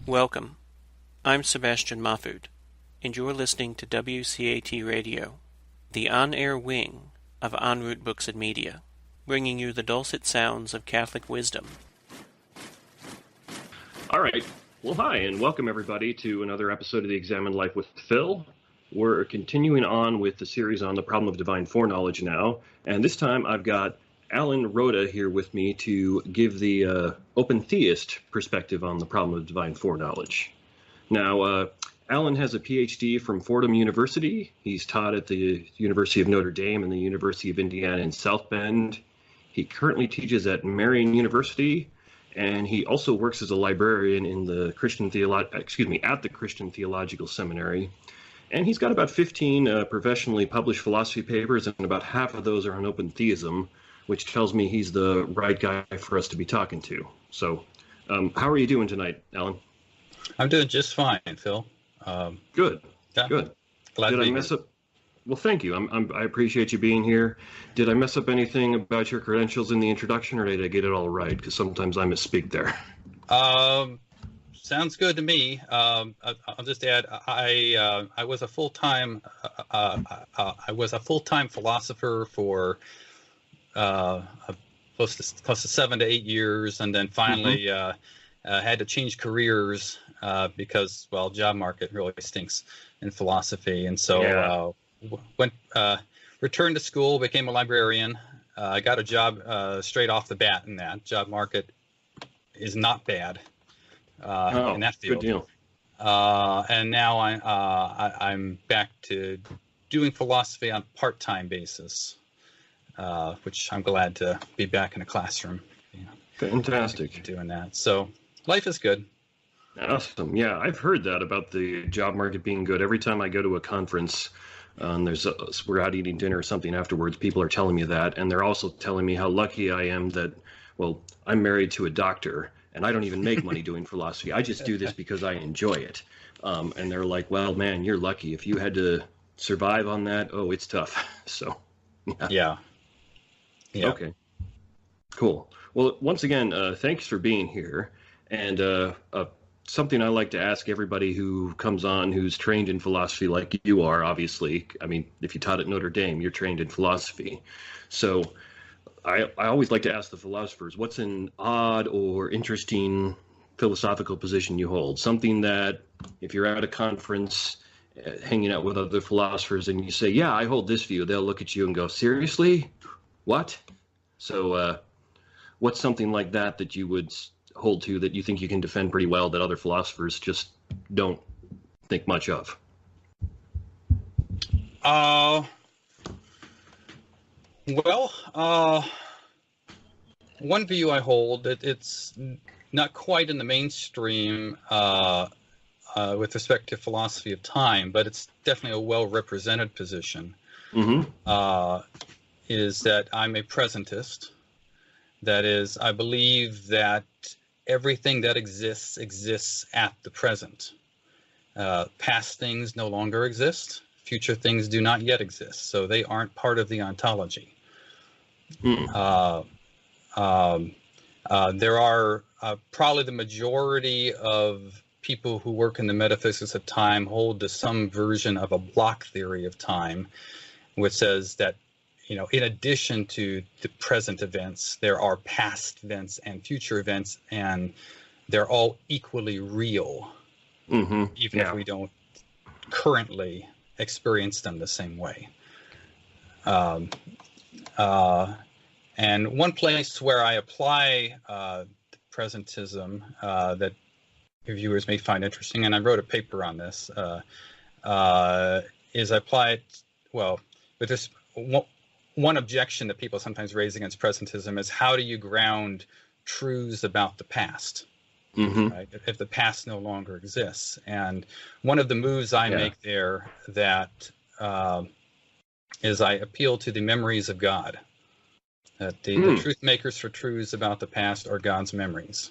Welcome. I'm Sebastian Mahfood, and you're listening to WCAT Radio, the on-air wing of En route Books and Media, bringing you the dulcet sounds of Catholic wisdom. All right. Well, hi, and welcome everybody to another episode of the Examined Life with Phil. We're continuing on with the series on the Problem of Divine Foreknowledge now, and this time I've got Alan Rhoda here with me to give the Open Theist perspective on the Problem of Divine Foreknowledge. Now, Alan has a PhD from Fordham University. He's taught at the University of Notre Dame and the University of Indiana in South Bend. He currently teaches at Marian University, and he also works as a librarian in the at the Christian Theological Seminary. And he's got about 15 professionally published philosophy papers, and about half of those are on open theism, which tells me he's the right guy for us to be talking to. So, how are you doing tonight, Alan? I'm doing just fine, Phil. Good. Yeah, Good. Glad Did to be I mess here. up? Well, thank you. I appreciate you being here. Did I mess up anything about your credentials in the introduction, or did I get it all right? Because sometimes I misspeak there. Sounds good to me. I'll just add, I was a full-time philosopher for close to 7 to 8 years, and then finally had to change careers because, well, job market really stinks in philosophy, and so returned to school, became a librarian. I got a job straight off the bat in that. Job market is not bad in that field. Good deal. And now I'm back to doing philosophy on a part-time basis, which I'm glad to be back in a classroom. Fantastic. Doing that. So life is good. Awesome. Yeah, I've heard that about the job market being good. Every time I go to a conference, we're out eating dinner or something afterwards, people are telling me that, and they're also telling me how lucky I am that, well, I'm married to a doctor, and I don't even make money doing philosophy. I just do this because I enjoy it. And they're like, well, man, you're lucky. If you had to survive on that, oh, it's tough. So, yeah. Okay. Cool. Well, once again, thanks for being here. And something I like to ask everybody who comes on who's trained in philosophy like you are, obviously. I mean, if you taught at Notre Dame, you're trained in philosophy. So I always like to ask the philosophers, what's an odd or interesting philosophical position you hold? Something that if you're at a conference hanging out with other philosophers and you say, yeah, I hold this view, they'll look at you and go, seriously? What? So what's something like that you would hold to that you think you can defend pretty well that other philosophers just don't think much of? One view I hold, it's not quite in the mainstream with respect to philosophy of time, but it's definitely a well-represented position, is that I'm a presentist. That is, I believe that everything that exists at the present. Past things no longer exist. Future things do not yet exist. So they aren't part of the ontology. There are probably the majority of people who work in the metaphysics of time hold to some version of a block theory of time, which says that, in addition to the present events, there are past events and future events, and they're all equally real, even if we don't currently experience them the same way. And one place where I apply presentism that your viewers may find interesting, and I wrote a paper on this, is I apply it, well, with this one objection that people sometimes raise against presentism is, how do you ground truths about the past, right? If the past no longer exists. And one of the moves I make there that is I appeal to the memories of God. That the truth makers for truths about the past are God's memories.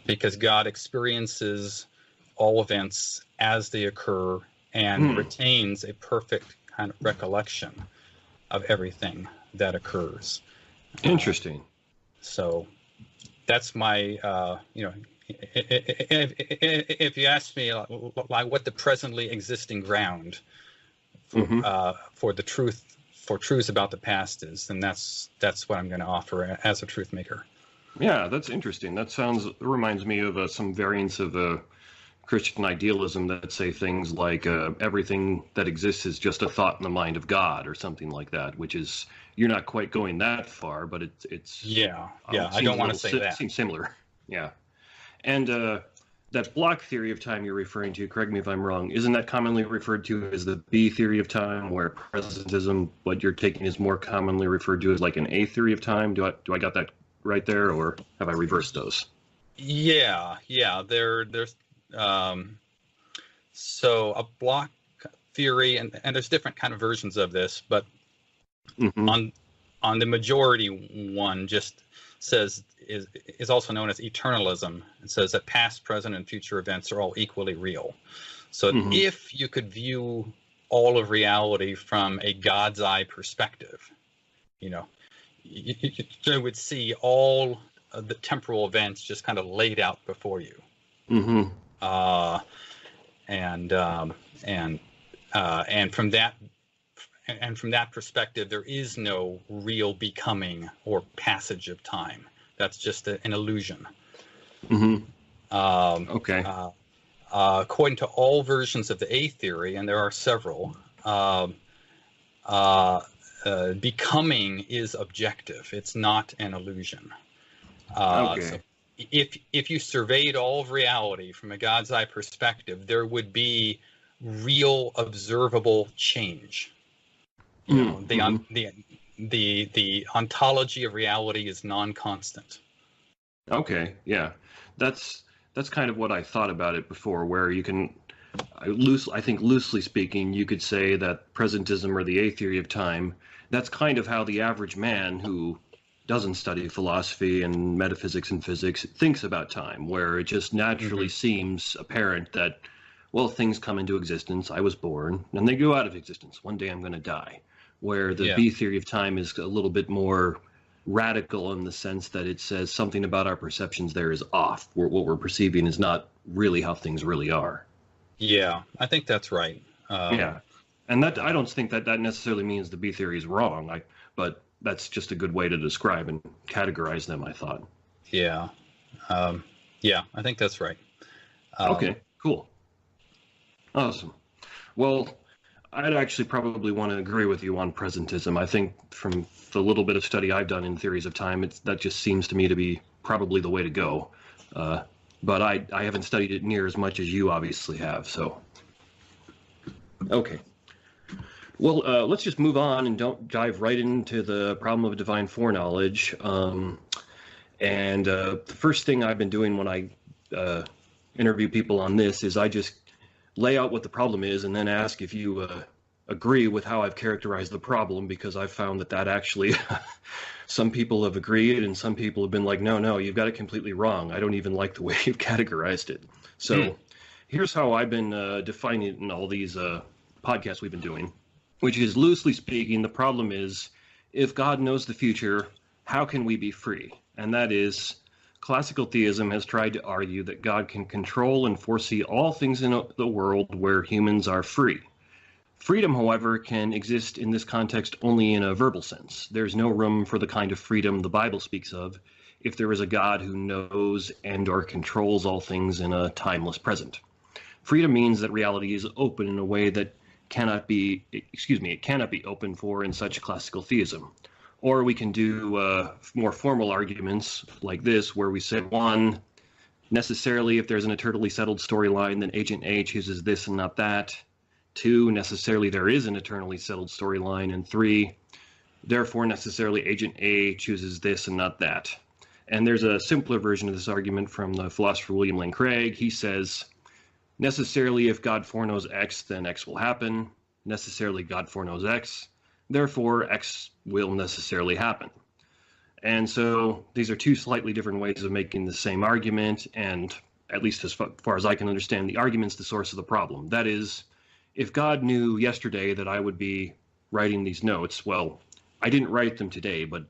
Because God experiences all events as they occur and retains a perfect kind of recollection of everything that occurs. Interesting. So that's my, if you ask me like what the presently existing ground for the truth, for truths about the past is, then that's what I'm going to offer as a truth maker. Yeah, that's interesting. That reminds me of some variants of Christian idealism that say things like everything that exists is just a thought in the mind of God or something like that, which is, you're not quite going that far, but it's I don't want to say that. Seems similar. Yeah. And that block theory of time you're referring to, correct me if I'm wrong, isn't that commonly referred to as the B theory of time, where presentism, what you're taking, is more commonly referred to as like an A theory of time? Do I got that right there, or have I reversed those? Yeah. There's so a block theory, and there's different kind of versions of this, but on the majority one just says is also known as eternalism. It says that past, present, and future events are all equally real. So if you could view all of reality from a God's eye perspective, you would see all of the temporal events just kind of laid out before you. And from that perspective, there is no real becoming or passage of time. That's just an illusion. Okay. According to all versions of the A theory, and there are several, becoming is objective. It's not an illusion. Okay. So if you surveyed all of reality from a God's eye perspective, there would be real observable change. The ontology of reality is non-constant. Okay, yeah, that's kind of what I thought about it before, where you can, I think loosely speaking, you could say that presentism, or the A theory of time, that's kind of how the average man who doesn't study philosophy and metaphysics and physics thinks about time, where it just naturally seems apparent that, well, things come into existence. I was born, and they go out of existence. One day I'm going to die. Where the B theory of time is a little bit more radical in the sense that it says something about our perceptions there is off. What we're perceiving is not really how things really are. Yeah, I think that's right. Yeah, and that, I don't think that necessarily means the B theory is wrong. But that's just a good way to describe and categorize them, I thought. Yeah, I think that's right. Okay, cool. Awesome. Well, I'd actually probably want to agree with you on presentism. I think from the little bit of study I've done in theories of time, that just seems to me to be probably the way to go. But I haven't studied it near as much as you obviously have. So, okay. Well, let's just move on and don't dive right into the problem of divine foreknowledge. The first thing I've been doing when I interview people on this is I just lay out what the problem is and then ask if you agree with how I've characterized the problem, because I've found that actually some people have agreed and some people have been like, no, you've got it completely wrong. I don't even like the way you've categorized it. So here's how I've been defining it in all these podcasts we've been doing, which is, loosely speaking, the problem is, if God knows the future, how can we be free? And that is, classical theism has tried to argue that God can control and foresee all things in the world where humans are free. Freedom, however, can exist in this context only in a verbal sense. There's no room for the kind of freedom the Bible speaks of if there is a God who knows and or controls all things in a timeless present. Freedom means that reality is open in a way that it cannot be open for in such classical theism. Or we can do more formal arguments like this, where we say, one, necessarily if there's an eternally settled storyline, then Agent A chooses this and not that. Two, necessarily there is an eternally settled storyline. And three, therefore necessarily Agent A chooses this and not that. And there's a simpler version of this argument from the philosopher William Lane Craig. He says, necessarily if God foreknows X, then X will happen. Necessarily God foreknows X, therefore X will necessarily happen. And so these are two slightly different ways of making the same argument, and at least as far as I can understand, the argument's the source of the problem. That is, if God knew yesterday that I would be writing these notes, well, I didn't write them today, but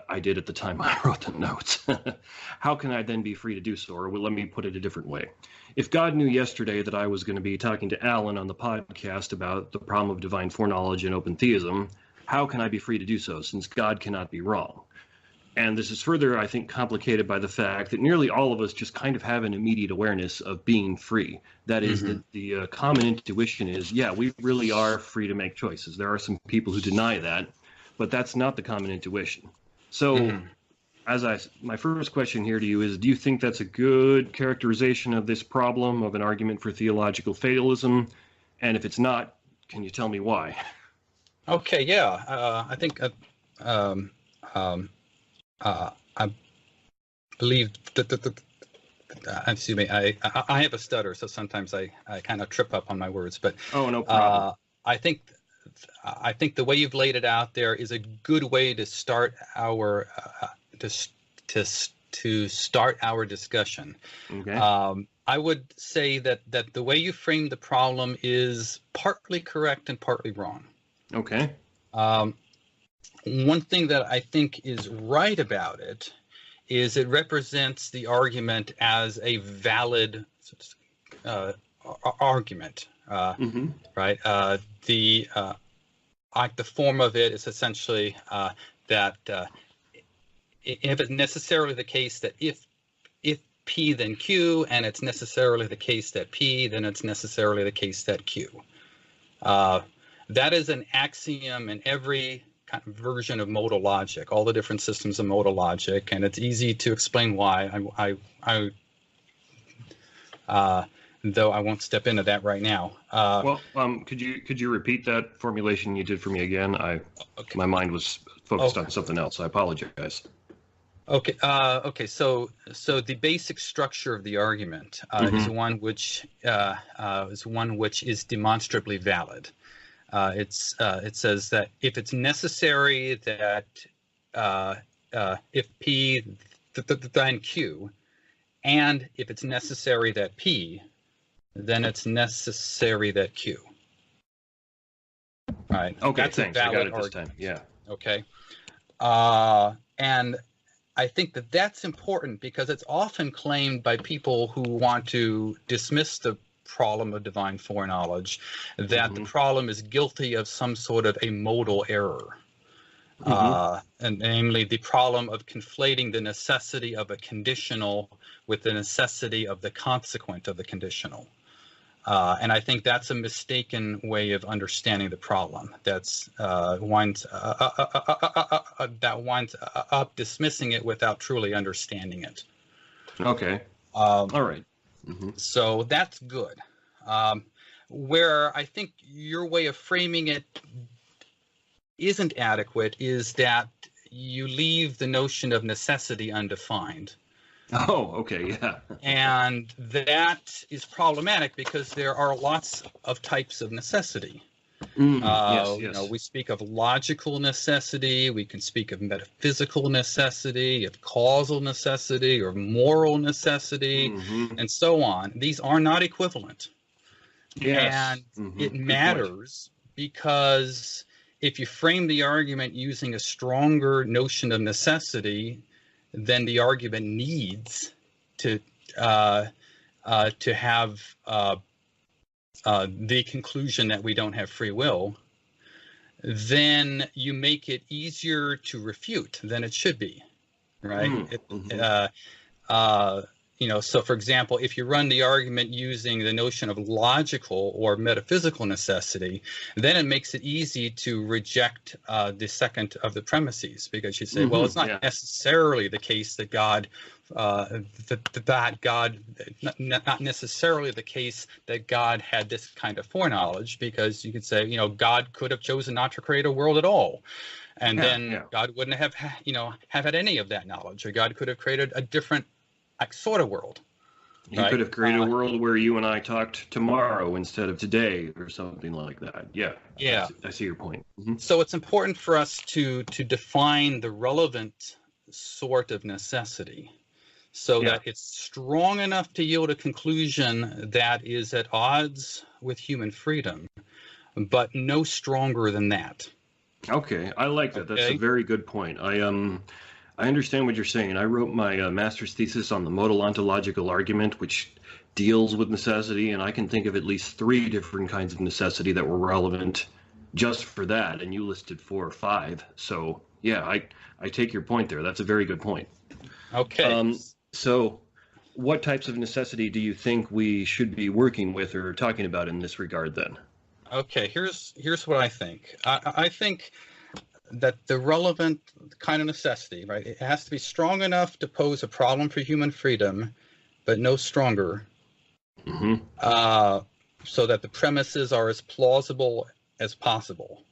I did at the time I wrote the notes. How can I then be free to do so? Or let me put it a different way. If God knew yesterday that I was going to be talking to Alan on the podcast about the problem of divine foreknowledge and open theism, how can I be free to do so, since God cannot be wrong? And this is further, I think, complicated by the fact that nearly all of us just kind of have an immediate awareness of being free. That is, that the common intuition is, yeah, we really are free to make choices. There are some people who deny that, but that's not the common intuition. So my first question here to you is, do you think that's a good characterization of this problem of an argument for theological fatalism? And if it's not, can you tell me why? Okay, yeah. I think I believe that excuse me, I have a stutter, so sometimes I kind of trip up on my words. But oh, no problem. I think the way you've laid it out there is a good way to start our to start our discussion. Okay. I would say that the way you frame the problem is partly correct and partly wrong. Okay. One thing that I think is right about it is it represents the argument as a valid argument, right? The form of it is essentially that if it's necessarily the case that if P then Q, and it's necessarily the case that P, then it's necessarily the case that Q. That is an axiom in every kind of version of modal logic, all the different systems of modal logic, and it's easy to explain why. Though I won't step into that right now. Could you repeat that formulation you did for me again? Okay. My mind was focused on something else. I apologize. Okay. So the basic structure of the argument is one which is demonstrably valid. It says that if it's necessary that if P then Q, and if it's necessary that P, then it's necessary that Q. Right. Okay. That's thanks. I got it this time. Yeah. Okay. And I think that that's important because it's often claimed by people who want to dismiss the problem of divine foreknowledge that the problem is guilty of some sort of a modal error, and namely the problem of conflating the necessity of a conditional with the necessity of the consequent of the conditional. And I think that's a mistaken way of understanding the problem. That winds up dismissing it without truly understanding it. Okay. All right. So that's good. Where I think your way of framing it isn't adequate is that you leave the notion of necessity undefined. Oh, okay, yeah. And that is problematic because there are lots of types of necessity. Yes. You know, we speak of logical necessity, we can speak of metaphysical necessity, of causal necessity, or moral necessity, and so on. These are not equivalent. Yes. And it matters because if you frame the argument using a stronger notion of necessity, then the argument needs to have the conclusion that we don't have free will, then you make it easier to refute than it should be, right? You know, so for example, if you run the argument using the notion of logical or metaphysical necessity, then it makes it easy to reject the second of the premises, because you say, well, it's not necessarily the case that God, not necessarily the case that God had this kind of foreknowledge, because you could say, you know, God could have chosen not to create a world at all. And then God wouldn't have, have had any of that knowledge, or God could have created a different sort of world. You could have created a world where you and I talked tomorrow instead of today or something like that. Yeah. Yeah. I see your point. Mm-hmm. So it's important for us to define the relevant sort of necessity so that it's strong enough to yield a conclusion that is at odds with human freedom, but no stronger than that. Okay, I like that. That's a very good point. I understand what you're saying. I wrote my master's thesis on the modal ontological argument, which deals with necessity, and I can think of at least 3 different kinds of necessity that were relevant just for that, and you listed 4 or 5. So yeah, I take your point there. That's a very good point. Okay. So what types of necessity do you think we should be working with or talking about in this regard then? Okay, here's what I think. I think that the relevant kind of necessity, right, it has to be strong enough to pose a problem for human freedom, but no stronger, so that the premises are as plausible as possible,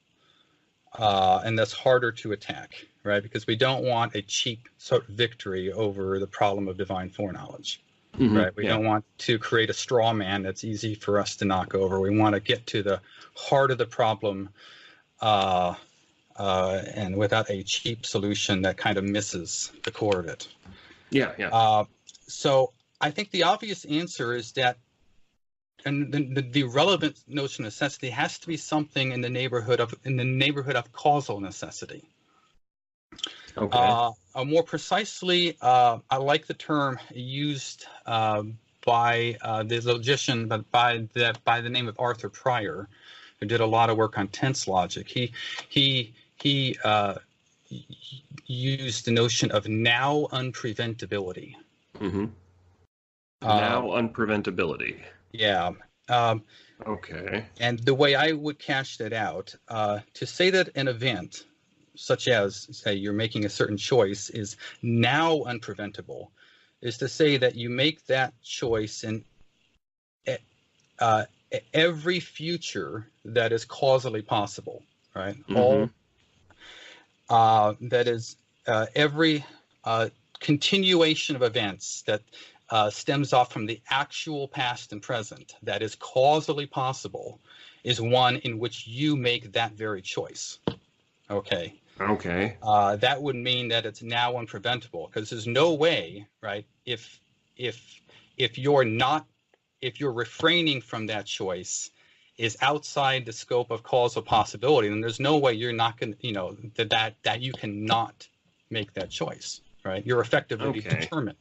and that's harder to attack, right, because we don't want a cheap sort of victory over the problem of divine foreknowledge. Right. We don't want to create a straw man that's easy for us to knock over. We want to get to the heart of the problem, and without a cheap solution that kind of misses the core of it. So I think the obvious answer is that, and the relevant notion of necessity has to be something in the neighborhood of causal necessity. Okay. More precisely, I like the term used by the logician, but by the name of Arthur Pryor, who did a lot of work on tense logic. He used the notion of now unpreventability. Now unpreventability. Yeah. Okay. And the way I would cash that out, to say that an event, such as, say, you're making a certain choice, is now unpreventable, is to say that you make that choice in every future that is causally possible, right? That is every continuation of events that stems off from the actual past and present that is causally possible is one in which you make that very choice. Okay. That would mean that it's now unpreventable, because there's no way, right? If you're refraining from that choice is outside the scope of causal possibility, then there's no way you're not going to, that you cannot make that choice, right? You're effectively determined,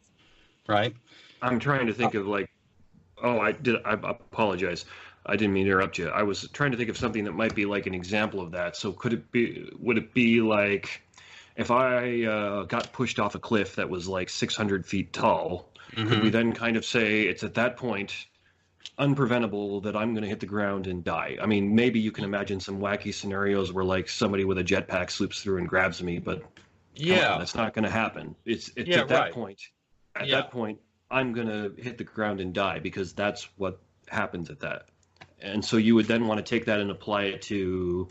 right? I'm trying to think of I apologize. I didn't mean to interrupt you. I was trying to think of something that might be like an example of that. So would it be like if I got pushed off a cliff that was like 600 feet tall, could we then kind of say it's at that point unpreventable that I'm going to hit the ground and die? I mean, maybe you can imagine some wacky scenarios where like somebody with a jetpack swoops through and grabs me, but that's not going to happen. It's at that point. At that point, I'm going to hit the ground and die, because that's what happens at that. And so you would then want to take that and apply it to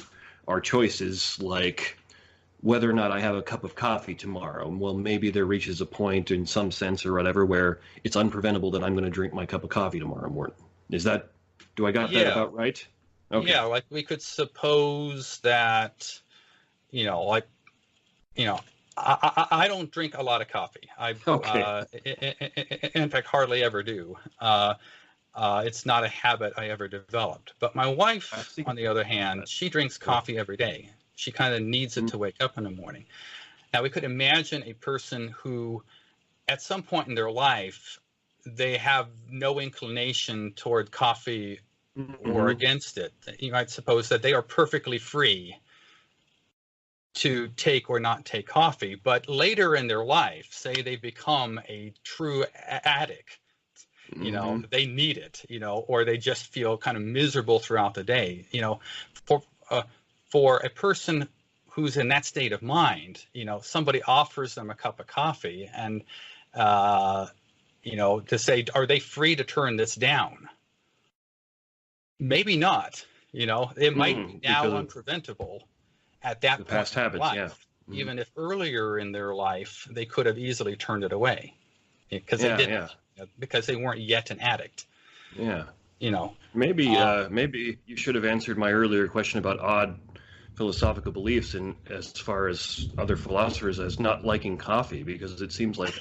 our choices, like whether or not I have a cup of coffee tomorrow. Well, maybe there reaches a point in some sense or whatever where it's unpreventable that I'm going to drink my cup of coffee tomorrow morning. Do I got that about right? Okay. Yeah, like we could suppose that, I don't drink a lot of coffee. In fact, hardly ever do. It's not a habit I ever developed. But my wife, on the other hand, she drinks coffee every day. She kind of needs it to wake up in the morning. Now, we could imagine a person who, at some point in their life, they have no inclination toward coffee or against it. You might suppose that they are perfectly free to take or not take coffee. But later in their life, say they become a true addict, they need it, or they just feel kind of miserable throughout the day. For a person who's in that state of mind, somebody offers them a cup of coffee and, to say, are they free to turn this down? Maybe not. It might be now unpreventable at that point past habits, life, even if earlier in their life they could have easily turned it away, because they didn't. because they weren't yet an addict. Yeah. Maybe Maybe you should have answered my earlier question about odd philosophical beliefs in as far as other philosophers as not liking coffee, because it seems like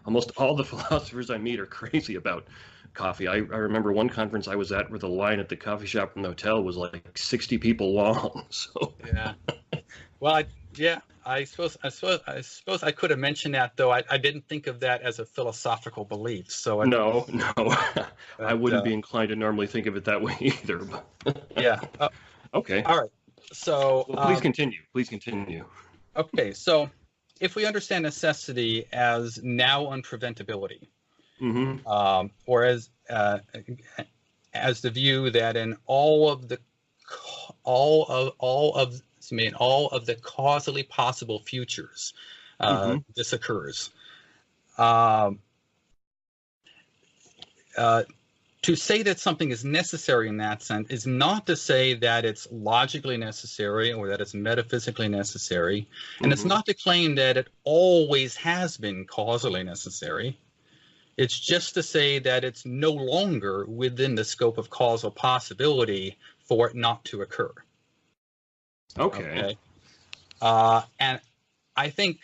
almost all the philosophers I meet are crazy about coffee. I remember one conference I was at where the line at the coffee shop in the hotel was like 60 people long. So yeah. Well, I suppose I could have mentioned that, though. I didn't think of that as a philosophical belief. So no, I wouldn't be inclined to normally think of it that way either. But yeah. Okay. All right. So please continue. Please continue. Okay. So if we understand necessity as now unpreventability, or as the view that in all of the causally possible futures, this occurs. To say that something is necessary in that sense is not to say that it's logically necessary or that it's metaphysically necessary, and it's not to claim that it always has been causally necessary. It's just to say that it's no longer within the scope of causal possibility for it not to occur. Okay. And I think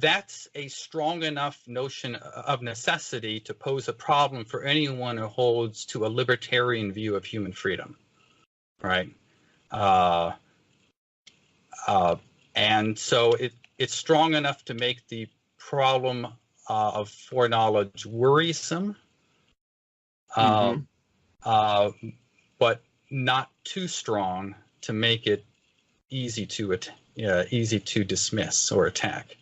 that's a strong enough notion of necessity to pose a problem for anyone who holds to a libertarian view of human freedom, right? And so it's strong enough to make the problem of foreknowledge worrisome, but not too strong to make it easy to dismiss or attack.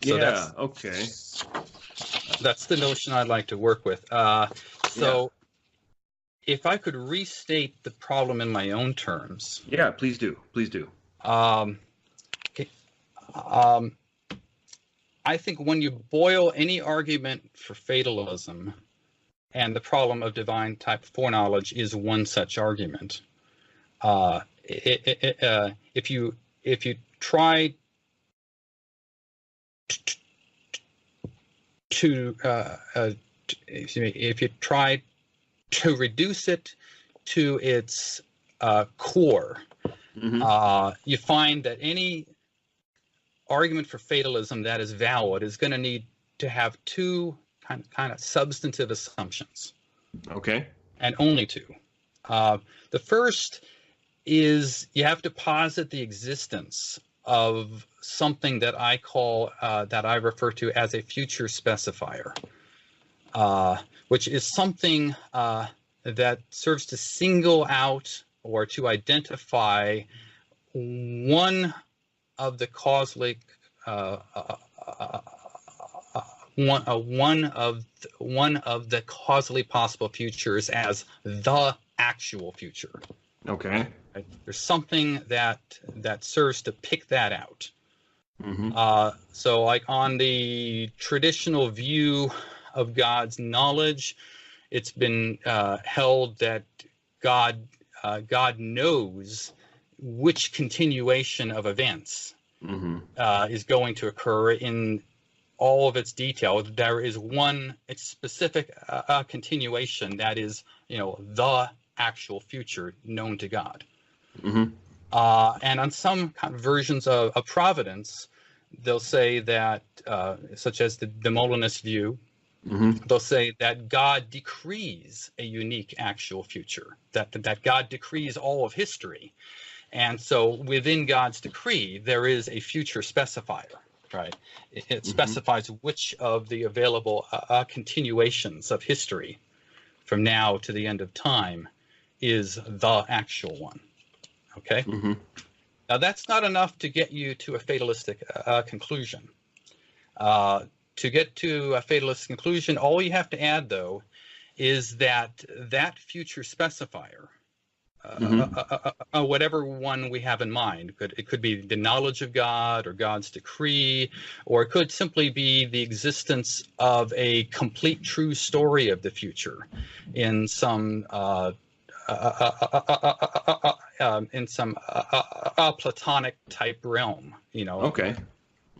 So okay. That's the notion I'd like to work with. If I could restate the problem in my own terms. Yeah, please do. Please do. Okay. I think when you boil any argument for fatalism, and the problem of divine type foreknowledge is one such argument. If you try to reduce it to its core, you find that any argument for fatalism that is valid is going to need to have two kind of substantive assumptions. Okay. And only two. The first is you have to posit the existence of something that I refer to as a future specifier, which is something that serves to single out or to identify one of the causally one of the causally possible futures as the actual future. Okay. Right? There's something that serves to pick that out. So like on the traditional view of God's knowledge, it's been held that God knows which continuation of events is going to occur in all of its detail. There is one specific continuation that is, the actual future known to God. And on some kind of versions of providence, they'll say that, such as the Molinist view, they'll say that God decrees a unique actual future, that God decrees all of history. And so within God's decree, there is a future specifier, right? It specifies which of the available continuations of history from now to the end of time is the actual one, okay? Now, that's not enough to get you to a fatalistic conclusion. To get to a fatalist conclusion, all you have to add, though, is that future specifier, whatever one we have in mind, it could be the knowledge of God or God's decree, or it could simply be the existence of a complete true story of the future in some Platonic type realm, Okay.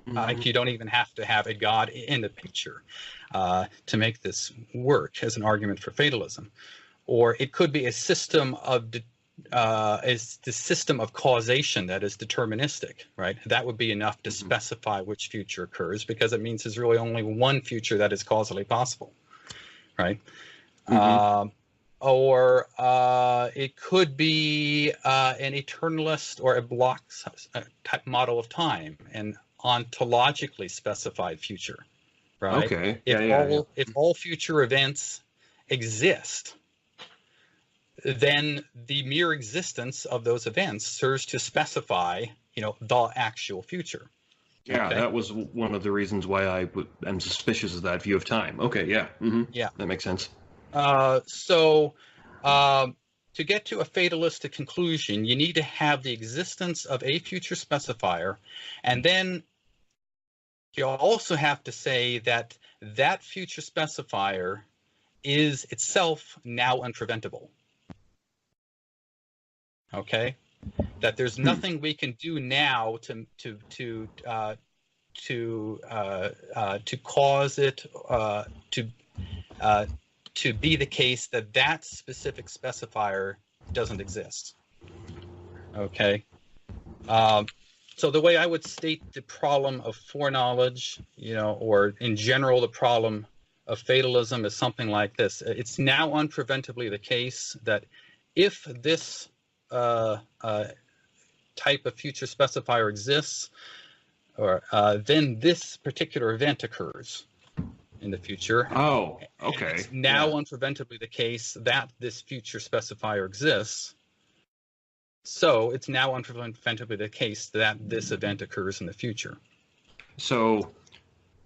You don't even have to have a God in the picture to make this work as an argument for fatalism. Or it could be a system of the system of causation that is deterministic, right? That would be enough to specify which future occurs, because it means there's really only one future that is causally possible, right? Or it could be an eternalist or a block type model of time, an ontologically specified future, right? Okay. If all future events exist, then the mere existence of those events serves to specify, the actual future. Yeah, okay? That was one of the reasons why I am suspicious of that view of time. Okay, yeah. Yeah. That makes sense. So to get to a fatalistic conclusion, you need to have the existence of a future specifier, and then you also have to say that that future specifier is itself now unpreventable. Okay, that there's nothing we can do now to cause it to be the case that that specific specifier doesn't exist. Okay. So the way I would state the problem of foreknowledge, or in general the problem of fatalism, is something like this. It's now unpreventably the case that if this type of future specifier exists, or then this particular event occurs in the future. Oh, okay. And it's now unpreventably the case that this future specifier exists. So it's now unpreventably the case that this event occurs in the future. So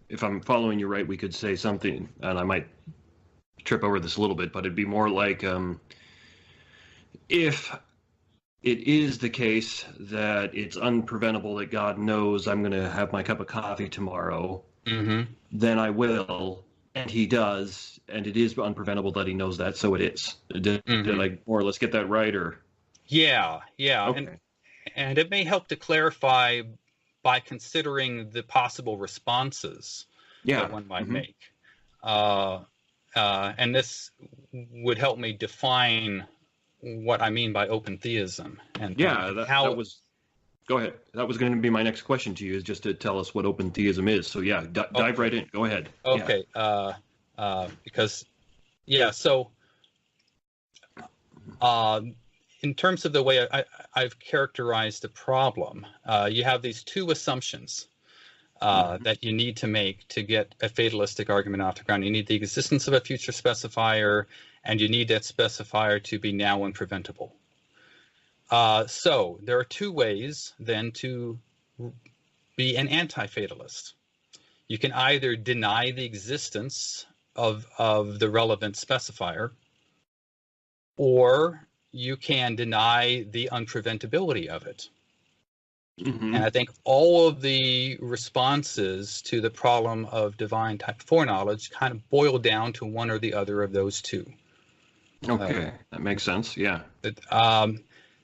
if I'm following you right, we could say something, and I might trip over this a little bit, but it'd be more like if it is the case that it's unpreventable that God knows I'm going to have my cup of coffee tomorrow, then I will, and he does, and it is unpreventable that he knows that, so it is. Did I more or less get that right? Or Yeah. Okay. And it may help to clarify by considering the possible responses that one might make. And this would help me define what I mean by open theism. And that was. Go ahead. That was going to be my next question to you, is just to tell us what open theism is. So dive right in. Go ahead. Okay. So in terms of the way I've characterized the problem, you have these two assumptions that you need to make to get a fatalistic argument off the ground. You need the existence of a future specifier, and you need that specifier to be now unpreventable. So there are two ways then to be an anti-fatalist. You can either deny the existence of the relevant specifier, or you can deny the unpreventability of it. And I think all of the responses to the problem of divine type foreknowledge kind of boil down to one or the other of those two. Okay, that makes sense. Yeah.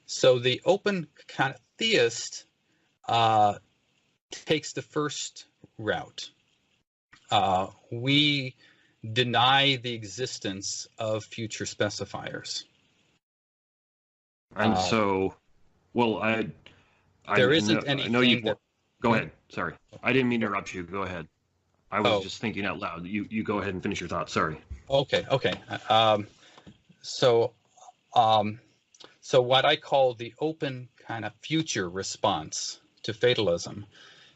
So the open kind of theist takes the first route. We deny the existence of future specifiers. And so, well, there isn't anything. I know you. Go ahead. Sorry, I didn't mean to interrupt you. Go ahead. I was just thinking out loud. You go ahead and finish your thought. Sorry. Okay. So what I call the open kind of future response to fatalism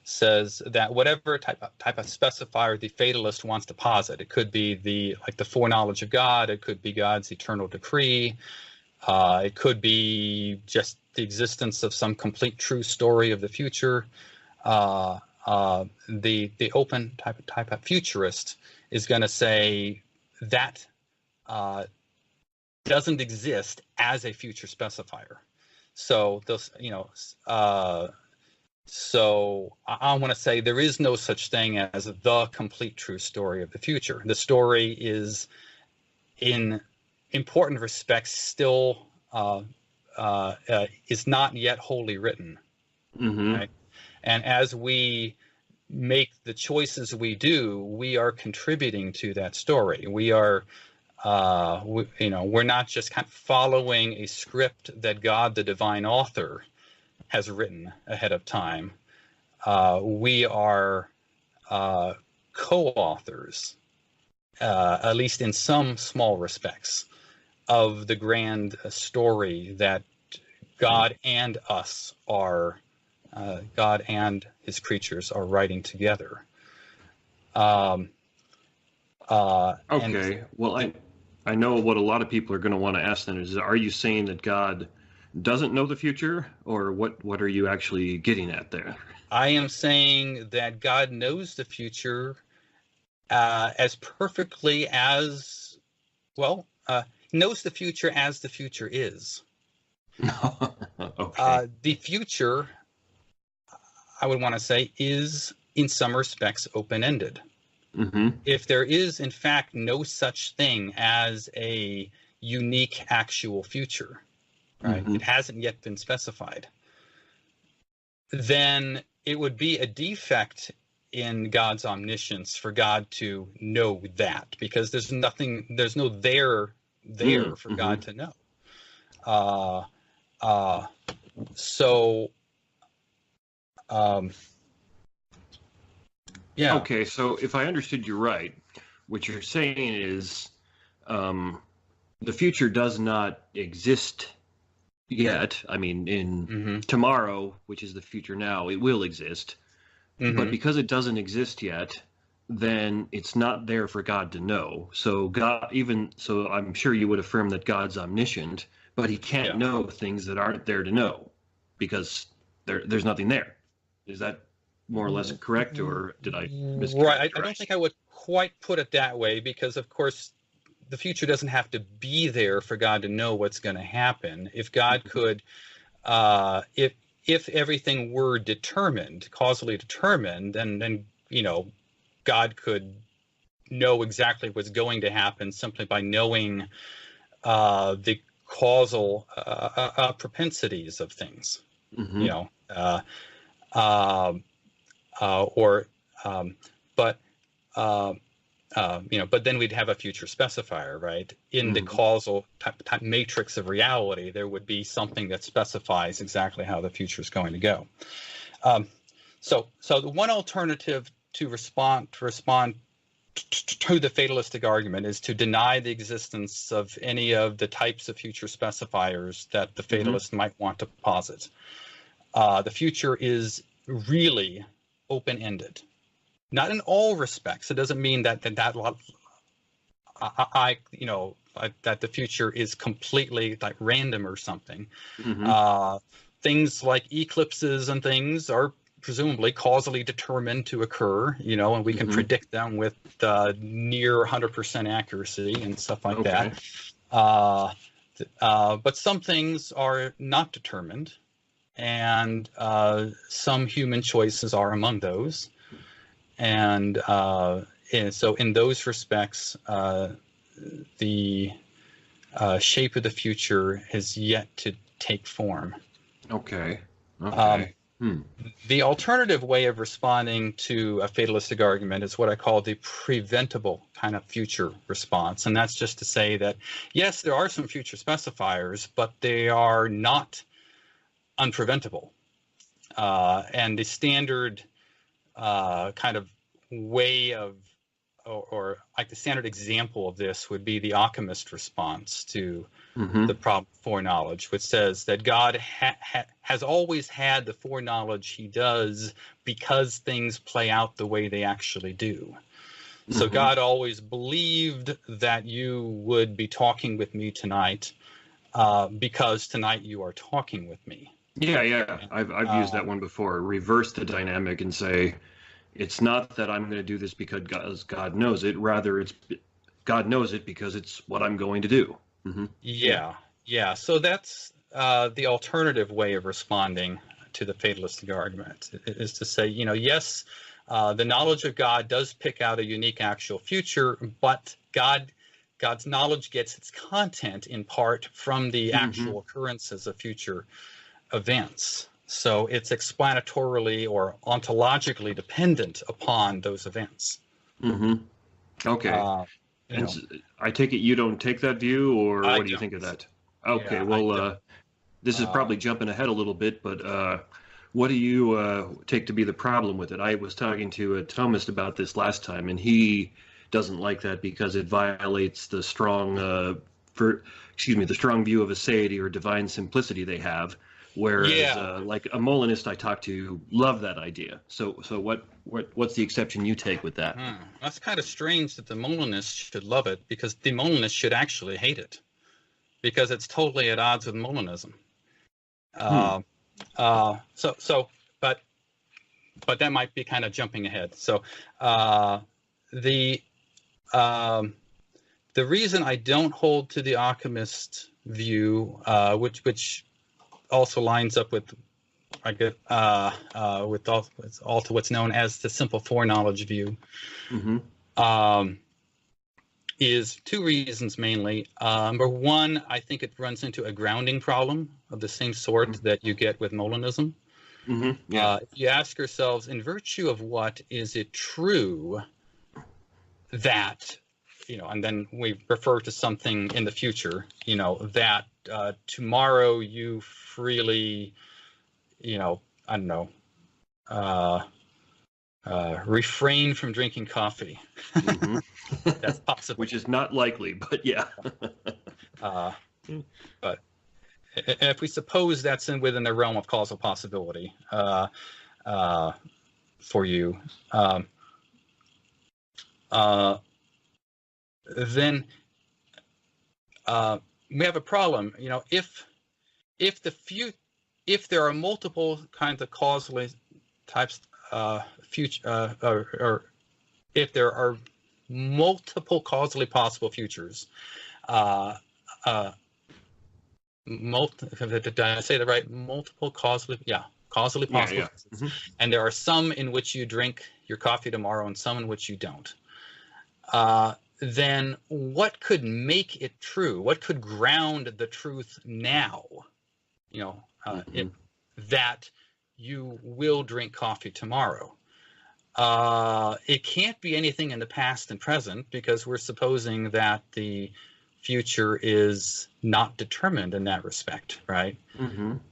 says that whatever type of specifier the fatalist wants to posit, it could be the foreknowledge of God, it could be God's eternal decree, it could be just the existence of some complete true story of the future. The open type of futurist is going to say that doesn't exist as a future specifier. So those, so I want to say there is no such thing as the complete true story of the future. The story is, in important respects, still is not yet wholly written. Right? And as we make the choices we do, we are contributing to that story. We are, we're not just kind of following a script that God, the divine author, has written ahead of time. We are co-authors, at least in some small respects, of the grand story that God and us are, God and his creatures are writing together. Okay. Well, I know what a lot of people are going to want to ask then is, are you saying that God doesn't know the future, or what are you actually getting at there? I am saying that God knows the future as perfectly as, knows the future as the future is. Okay. The future, I would want to say, is in some respects open-ended. Mm-hmm. If there is, in fact, no such thing as a unique actual future, right? Mm-hmm. It hasn't yet been specified. Then it would be a defect in God's omniscience for God to know that, because there's no there for God to know. Yeah. Okay, so if I understood you right, what you're saying is the future does not exist yet. I mean, in tomorrow, which is the future now, it will exist. But because it doesn't exist yet, then it's not there for God to know. So I'm sure you would affirm that God's omniscient, but he can't know things that aren't there to know because there's nothing there. Is that more or less correct, or did I mischaracterize? Right. I don't think I would quite put it that way, because of course the future doesn't have to be there for God to know what's going to happen. If God could, if everything were determined, causally determined, then God could know exactly what's going to happen simply by knowing the causal propensities of things. But then we'd have a future specifier, right? In the causal type matrix of reality, there would be something that specifies exactly how the future is going to go. So the one alternative to respond to the fatalistic argument is to deny the existence of any of the types of future specifiers that the fatalist might want to posit. The future is really open-ended. Not in all respects. It doesn't mean that that the future is completely like random or something. Things like eclipses and things are presumably causally determined to occur, and we can predict them with near 100% accuracy and stuff like that. But some things are not determined, and some human choices are among those. And so in those respects, the shape of the future has yet to take form. Okay. The alternative way of responding to a fatalistic argument is what I call the preventable kind of future response. And that's just to say that, yes, there are some future specifiers, but they are not unpreventable. And the standard kind of way of, or like the standard example of this would be the alchemist response to the problem of foreknowledge, which says that God has always had the foreknowledge he does because things play out the way they actually do. So God always believed that you would be talking with me tonight because tonight you are talking with me. Yeah. I've used that one before. Reverse the dynamic and say, it's not that I'm going to do this because God knows it. Rather, it's God knows it because it's what I'm going to do. Yeah. So that's the alternative way of responding to the fatalistic argument, is to say, yes, the knowledge of God does pick out a unique actual future, but God's knowledge gets its content in part from the actual occurrences of future events. So it's explanatorily or ontologically dependent upon those events. Mm-hmm. Okay. And I take it you don't take that view, or what do you think of that? Okay, well, this is probably jumping ahead a little bit, but what do you take to be the problem with it? I was talking to a Thomist about this last time, and he doesn't like that because it violates the strong, the strong view of aseity or divine simplicity they have. Whereas, like a Molinist I talked to, love that idea. So what's the exception you take with that? That's kind of strange that the Molinists should love it, because the Molinists should actually hate it, because it's totally at odds with Molinism. But that might be kind of jumping ahead. So the reason I don't hold to the Occamist view, which also lines up with, I guess, with also what's known as the simple foreknowledge view, is two reasons mainly. Number one, I think it runs into a grounding problem of the same sort that you get with Molinism. You ask yourselves, in virtue of what is it true that, and then we refer to something in the future, that tomorrow you freely, I don't know, refrain from drinking coffee. That's possible. Which is not likely, but yeah. But if we suppose that's within the realm of causal possibility for you, then we have a problem. If there are multiple kinds of causally types, future, or if there are multiple causally possible futures, did I say that right? Multiple causally possible futures. And there are some in which you drink your coffee tomorrow and some in which you don't. Then what could make it true? What could ground the truth now? That you will drink coffee tomorrow. It can't be anything in the past and present, because we're supposing that the future is not determined in that respect, right?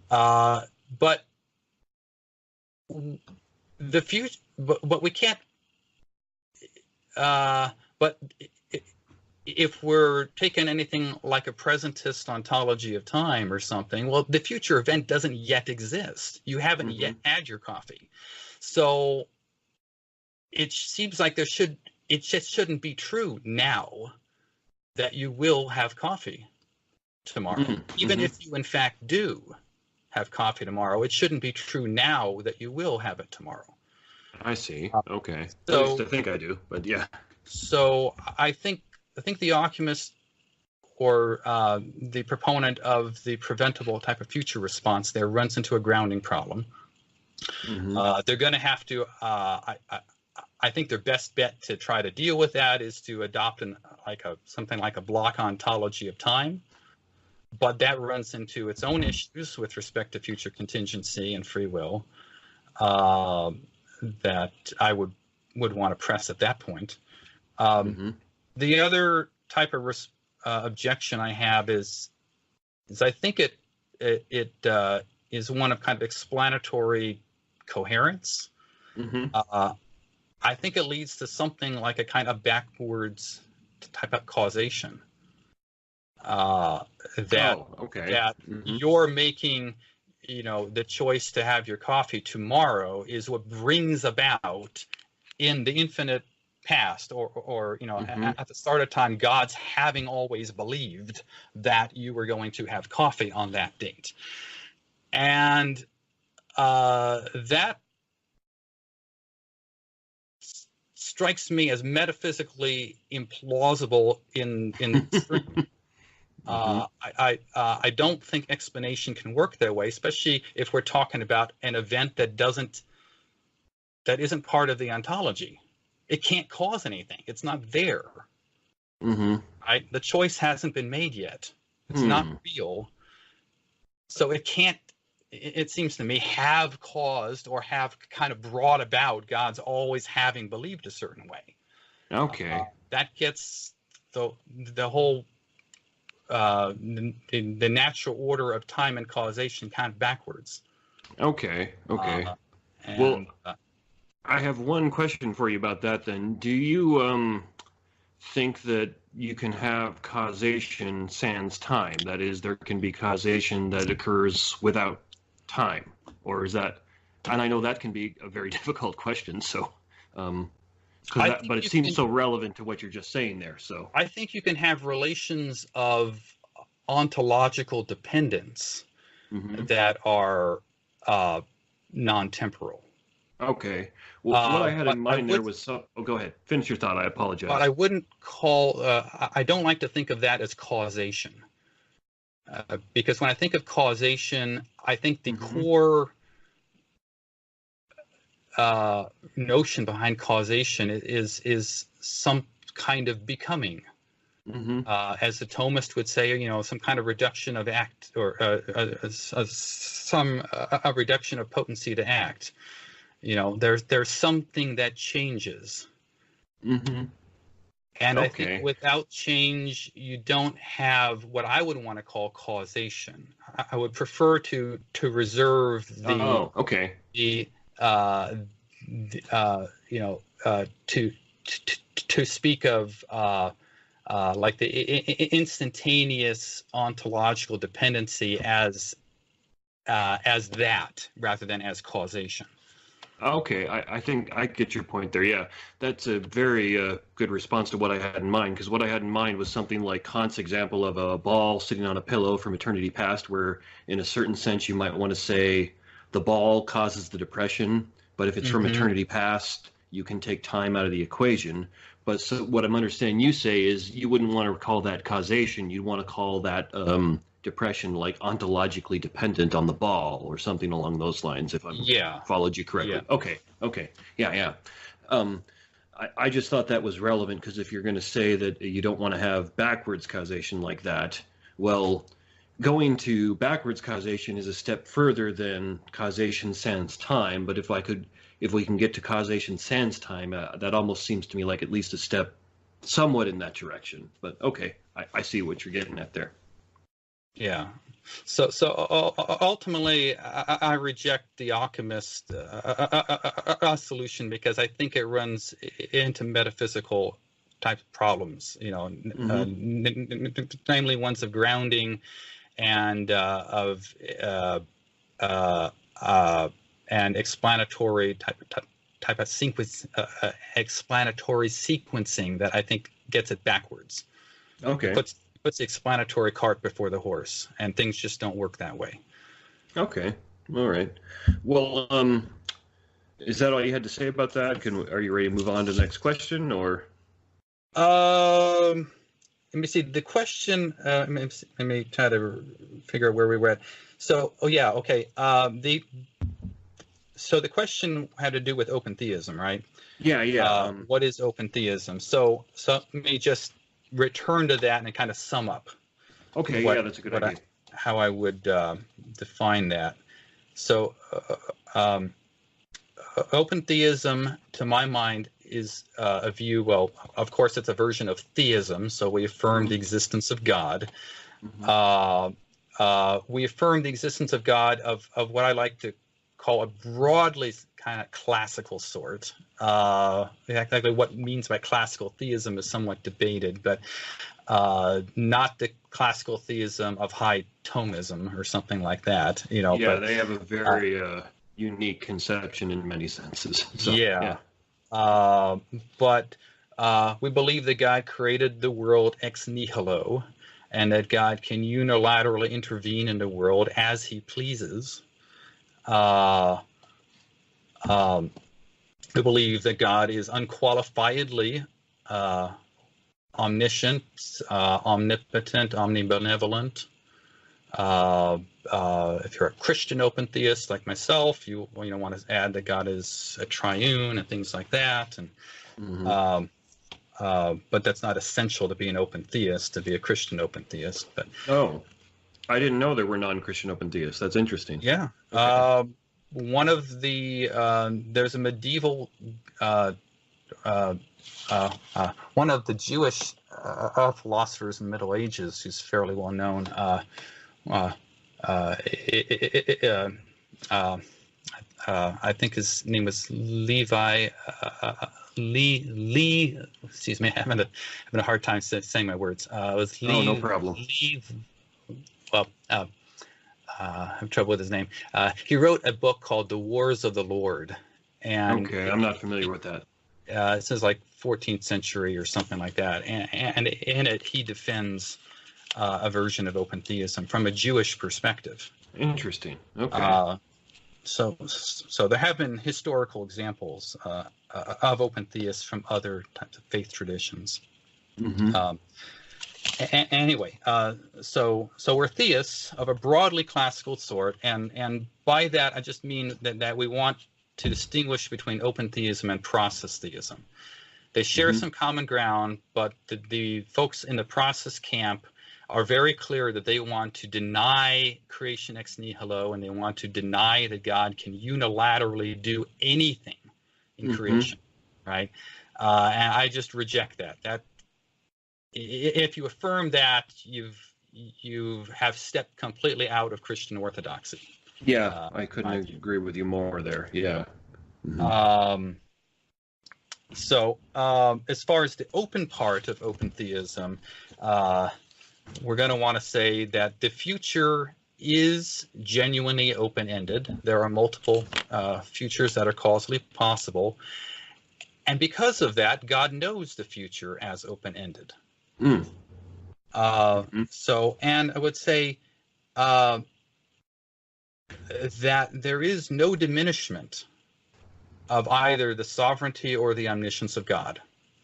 But the future, but we can't. But if we're taking anything like a presentist ontology of time or something, well, the future event doesn't yet exist. You haven't yet had your coffee. So it seems like it just shouldn't be true now that you will have coffee tomorrow. Even if you in fact do have coffee tomorrow, it shouldn't be true now that you will have it tomorrow. I see. Okay. So, at least I think I do, but yeah. So I think the Occamist, or the proponent of the preventable type of future response there, runs into a grounding problem. They're going to have to. I think their best bet to try to deal with that is to adopt something like a block ontology of time, but that runs into its own issues with respect to future contingency and free will that I would want to press at that point. The other type of objection I have is I think it is one of kind of explanatory coherence. I think it leads to something like a kind of backwards type of causation. That you're making, the choice to have your coffee tomorrow is what brings about in the infinite past, or at the start of time, God's having always believed that you were going to have coffee on that date. And that strikes me as metaphysically implausible in truth. I don't think explanation can work that way, especially if we're talking about an event that isn't part of the ontology. It can't cause anything. It's not there. Right? The choice hasn't been made yet. It's not real. So it can't it seems to me, have caused or have kind of brought about God's always having believed a certain way. Okay. That gets the whole the natural order of time and causation kind of backwards. Okay. Well, I have one question for you about that then. Do you think that you can have causation sans time? That is, there can be causation that occurs without time? Or is that, and I know that can be a very difficult question, so, but it seems so relevant to what you're just saying there, so. I think you can have relations of ontological dependence that are non-temporal. Okay. Well, what I had in mind there was oh, go ahead. Finish your thought. I apologize. But I wouldn't call. I don't like to think of that as causation, because when I think of causation, I think the core notion behind causation is some kind of becoming. As the Thomist would say, some kind of reduction of act, or a reduction of potency to act. There's something that changes. And I think without change, you don't have what I would want to call causation. I would prefer to reserve to speak of like the instantaneous ontological dependency as that rather than as causation. Okay, I think I get your point there. Yeah, that's a very good response to what I had in mind, because what I had in mind was something like Kant's example of a ball sitting on a pillow from eternity past, where in a certain sense you might want to say the ball causes the depression, but if it's from eternity past, you can take time out of the equation. But so what I'm understanding you say is you wouldn't want to call that causation. You'd want to call that depression like ontologically dependent on the ball or something along those lines, if I followed you correctly. Yeah. Okay. Yeah. I just thought that was relevant, because if you're going to say that you don't want to have backwards causation like that, well, going to backwards causation is a step further than causation sans time. But if we can get to causation sans time, that almost seems to me like at least a step somewhat in that direction. But okay, I see what you're getting at there. Yeah. So ultimately, I reject the alchemist solution, because I think it runs into metaphysical type problems, namely ones of grounding and and explanatory type of sequence, explanatory sequencing that I think gets it backwards. Okay. Puts the explanatory cart before the horse, and things just don't work that way. Okay. All right. Well, is that all you had to say about that? Are you ready to move on to the next question, or? Let me see. The question. Let me try to figure out where we were at. So, okay. So the question had to do with open theism, right? Yeah. What is open theism? So let me just return to that and kind of sum up. Okay, that's a good idea. How I would define that. So open theism, to my mind, is a view, well, of course, it's a version of theism, so we affirm the existence of God. We affirm the existence of God of what I like to call a broadly kind of classical sort. Exactly what means by classical theism is somewhat debated, but not the classical theism of high Thomism or something like that. But they have a very unique conception in many senses. So, but we believe that God created the world ex nihilo, and that God can unilaterally intervene in the world as he pleases. We believe that God is unqualifiedly omniscient, omnipotent, omnibenevolent. If you're a Christian open theist like myself, you want to add that God is a triune and things like that. And but that's not essential to be an open theist, to be a Christian open theist. But I didn't know there were non-Christian open theists. That's interesting. Yeah. Okay. One of the there's a medieval one of the Jewish philosophers in the Middle Ages who's fairly well known. I think his name was Levi. Lee. Excuse me, I'm having a hard time saying my words. It was Lee. Oh, no problem. Well, I have trouble with his name. He wrote a book called The Wars of the Lord. And okay, I'm not familiar with that. It says like 14th century or something like that. And in it, he defends a version of open theism from a Jewish perspective. Interesting. Okay. So there have been historical examples of open theists from other types of faith traditions. Mm-hmm. Anyway, so we're theists of a broadly classical sort, and by that I just mean that we want to distinguish between open theism and process theism. They share some common ground, but the folks in the process camp are very clear that they want to deny creation ex nihilo, and they want to deny that God can unilaterally do anything in creation, right? And I just reject that. That if you affirm that, you have stepped completely out of Christian orthodoxy. Yeah, I couldn't agree with you more there. Yeah. So as far as the open part of open theism, we're going to want to say that the future is genuinely open-ended. There are multiple futures that are causally possible. And because of that, God knows the future as open-ended. So, and I would say that there is no diminishment of either the sovereignty or the omniscience of God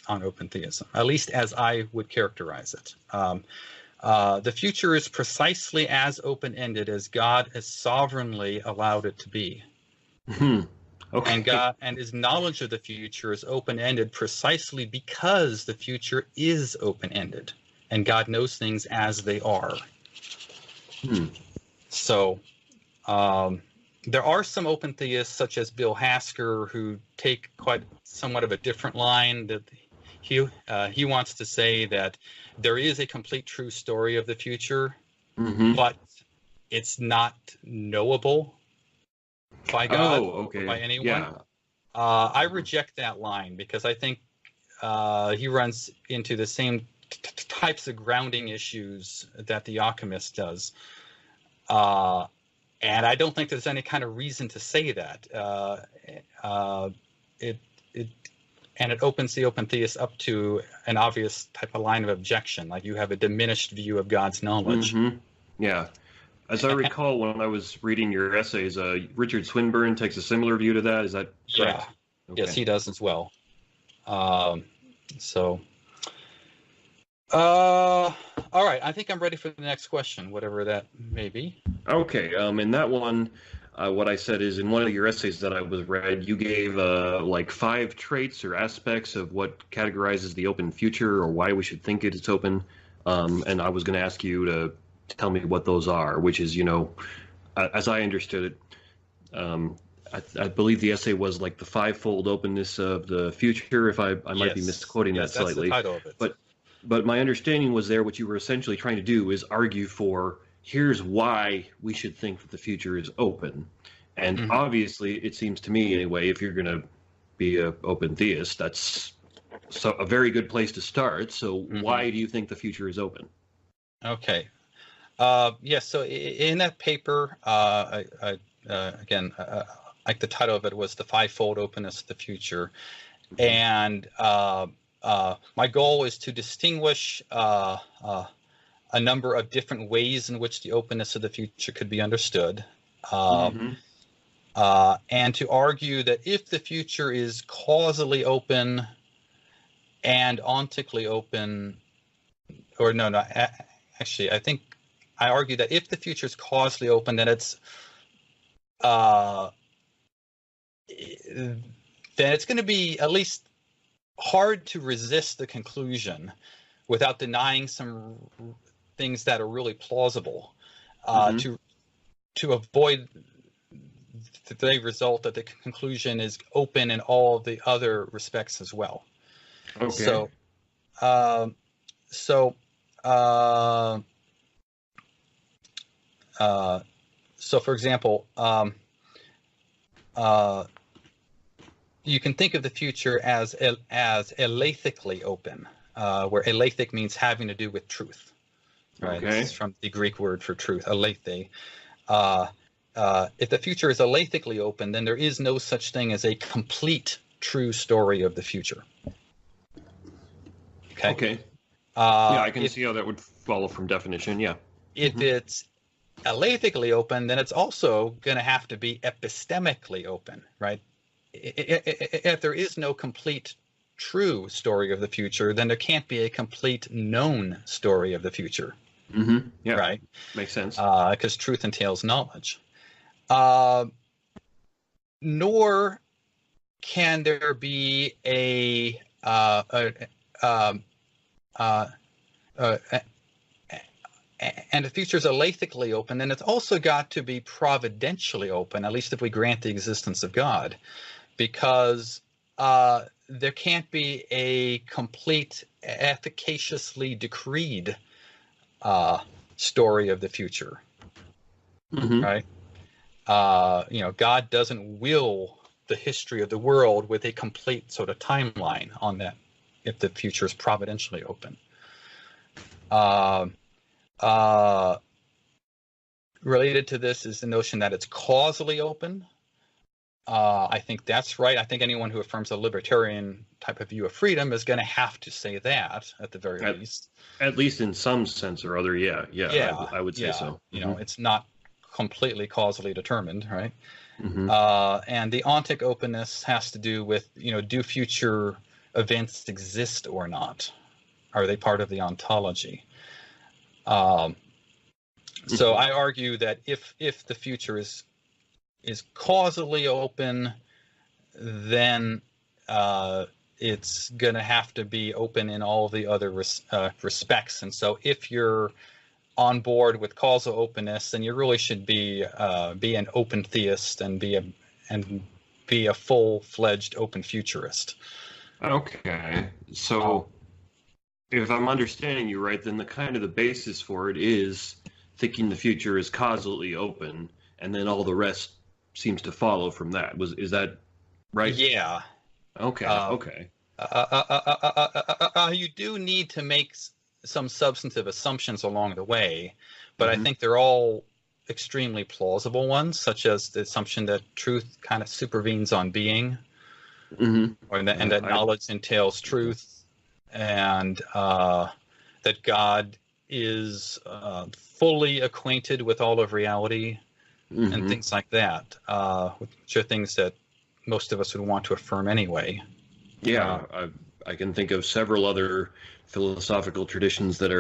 on open theism, at least as I would characterize it. The future is precisely as open-ended as God has sovereignly allowed it to be. Okay. And God and his knowledge of the future is open-ended precisely because the future is open-ended, and God knows things as they are. So there are some open theists, such as Bill Hasker, who take quite somewhat of a different line. That he wants to say that there is a complete true story of the future, but it's not knowable by God or by anyone. Yeah. I reject that line because I think he runs into the same types of grounding issues that the alchemist does. And I don't think there's any kind of reason to say that. It opens the open theist up to an obvious type of line of objection, like you have a diminished view of God's knowledge. Yeah. As I recall, when I was reading your essays, Richard Swinburne takes a similar view to that. Is that correct? Yeah. Okay. Yes, he does as well. All right. I think I'm ready for the next question, whatever that may be. Okay. In that one, what I said is in one of your essays that I was read, you gave like 5 traits or aspects of what categorizes the open future or why we should think it's open. And I was going to ask you to tell me what those are, which is, as I understood it, I believe the essay was like the 5-fold openness of the future. If I might be misquoting that slightly. That's the title of it. But my understanding was there what you were essentially trying to do is argue for here's why we should think that the future is open. And obviously, it seems to me anyway, if you're going to be an open theist, that's a very good place to start. So why do you think the future is open? Okay. Yes. So in that paper, again, like the title of it was The 5-Fold Openness of the Future. And my goal is to distinguish a number of different ways in which the openness of the future could be understood. And to argue that if the future is causally open and ontically open, or actually, I think I argue that if the future is causally open, then it's going to be at least hard to resist the conclusion without denying some things that are really plausible. to avoid the result that the conclusion is open in all of the other respects as well. Okay. So for example, you can think of the future as aleithically open, where aleithic means having to do with truth. Right. Okay. It's from the Greek word for truth, aleithe. If the future is aleithically open, then there is no such thing as a complete true story of the future. Okay. Yeah, I can see how that would follow from definition. Yeah. If it's aleithically open, then it's also going to have to be epistemically open, right? If there is no complete true story of the future, then there can't be a complete known story of the future. Mm-hmm. Yeah. Right. Makes sense. Because truth entails knowledge. Nor can there be and the future is aleithically open, then it's also got to be providentially open, at least if we grant the existence of God, because there can't be a complete, efficaciously decreed story of the future, right? God doesn't will the history of the world with a complete sort of timeline on that if the future is providentially open. Related to this is the notion that it's causally open. I think that's right. I think anyone who affirms a libertarian type of view of freedom is going to have to say that at the very least. At least in some sense or other, yeah. I would say so. It's not completely causally determined, right? Mm-hmm. And the ontic openness has to do with, do future events exist or not? Are they part of the ontology? So I argue that if the future is causally open, then it's going to have to be open in all the other respects. And so if you're on board with causal openness, then you really should be an open theist and be a full-fledged open futurist. Okay, so if I'm understanding you right, then the basis for it is thinking the future is causally open, and then all the rest seems to follow from that. Is that right? Yeah. Okay. Okay. You do need to make some substantive assumptions along the way, but I think they're all extremely plausible ones, such as the assumption that truth kind of supervenes on being, and that knowledge entails truth, and that God is fully acquainted with all of reality, and things like that, which are things that most of us would want to affirm anyway. Yeah, I can think of several other philosophical traditions that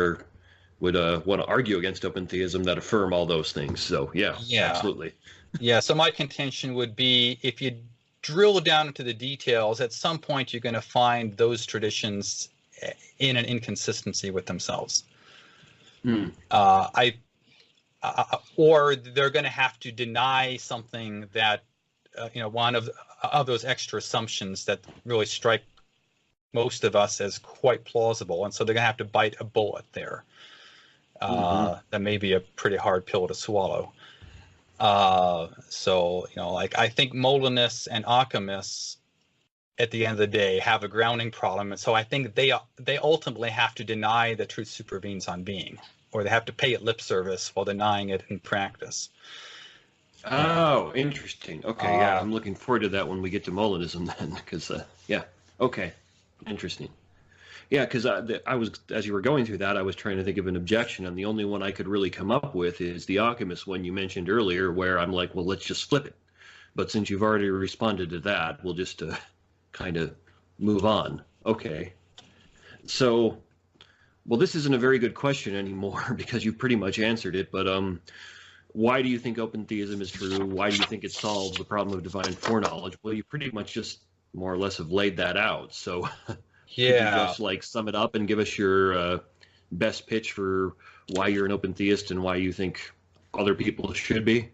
would want to argue against open theism that affirm all those things. So yeah, absolutely. Yeah, so my contention would be if you drill down into the details, at some point you're going to find those traditions in an inconsistency with themselves. Or they're going to have to deny something that, one of those extra assumptions that really strike most of us as quite plausible. And so they're going to have to bite a bullet there. That may be a pretty hard pill to swallow. So, I think Molinists and Occamists at the end of the day have a grounding problem. And so I think they ultimately have to deny that truth supervenes on being, or they have to pay it lip service while denying it in practice. Oh, interesting. Okay, yeah, I'm looking forward to that when we get to Molinism then, because, okay, interesting. Yeah, because I was, as you were going through that, I was trying to think of an objection, and the only one I could really come up with is the Occamist one you mentioned earlier, where I'm like, well, let's just flip it. But since you've already responded to that, we'll just kind of move on. Okay. So, well, this isn't a very good question anymore because you pretty much answered it, but why do you think open theism is true? Why do you think it solves the problem of divine foreknowledge? Well, you pretty much just more or less have laid that out. So yeah, could you just sum it up and give us your best pitch for why you're an open theist and why you think other people should be?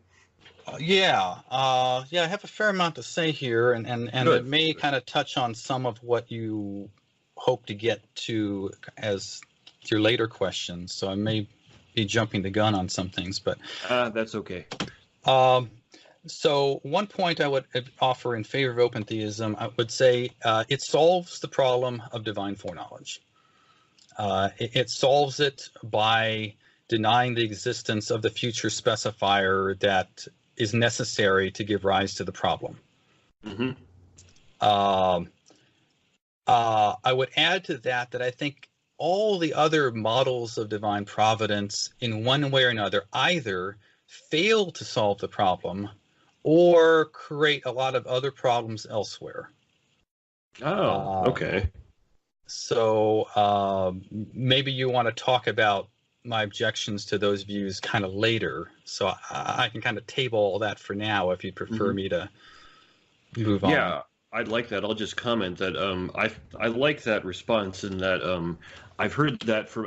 I have a fair amount to say here, and Good. it may kind of touch on some of what you hope to get to as your later questions. So I may be jumping the gun on some things, but that's okay. So one point I would offer in favor of open theism, I would say it solves the problem of divine foreknowledge. It solves it by denying the existence of the future specifier that is necessary to give rise to the problem. Mm-hmm. I would add to that I think all the other models of divine providence in one way or another either fail to solve the problem or create a lot of other problems elsewhere. Oh, okay. So maybe you want to talk about my objections to those views kind of later. So I can kind of table all that for now if you'd prefer me to move on. Yeah, I'd like that. I'll just comment that I like that response, in that I've heard that from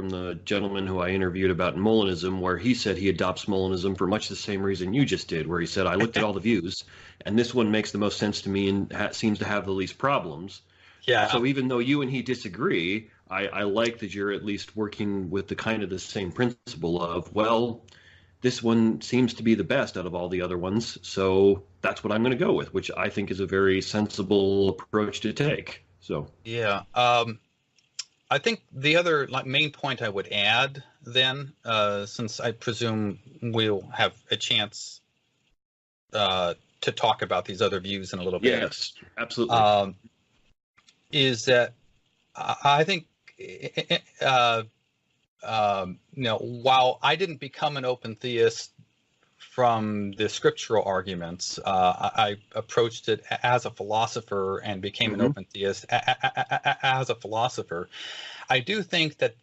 the gentleman who I interviewed about Molinism, where he said he adopts Molinism for much the same reason you just did, where he said, I looked at all the views, and this one makes the most sense to me and seems to have the least problems. Yeah. So even though you and he disagree, I like that you're at least working with the same principle of, well, this one seems to be the best out of all the other ones, so that's what I'm going to go with, which I think is a very sensible approach to take. So yeah, I think the other main point I would add then, since I presume we'll have a chance to talk about these other views in a little bit. Yes, absolutely. Is that I think while I didn't become an open theist from the scriptural arguments, I approached it as a philosopher and became an open theist as a philosopher. I do think that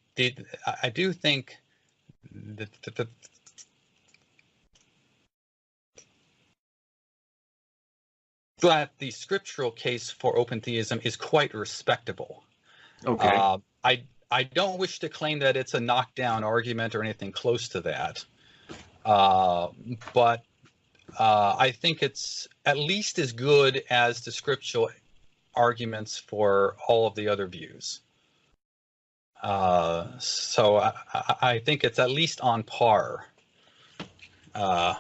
the scriptural case for open theism is quite respectable. Okay. I don't wish to claim that it's a knockdown argument or anything close to that, but I think it's at least as good as the scriptural arguments for all of the other views. So I think it's at least on par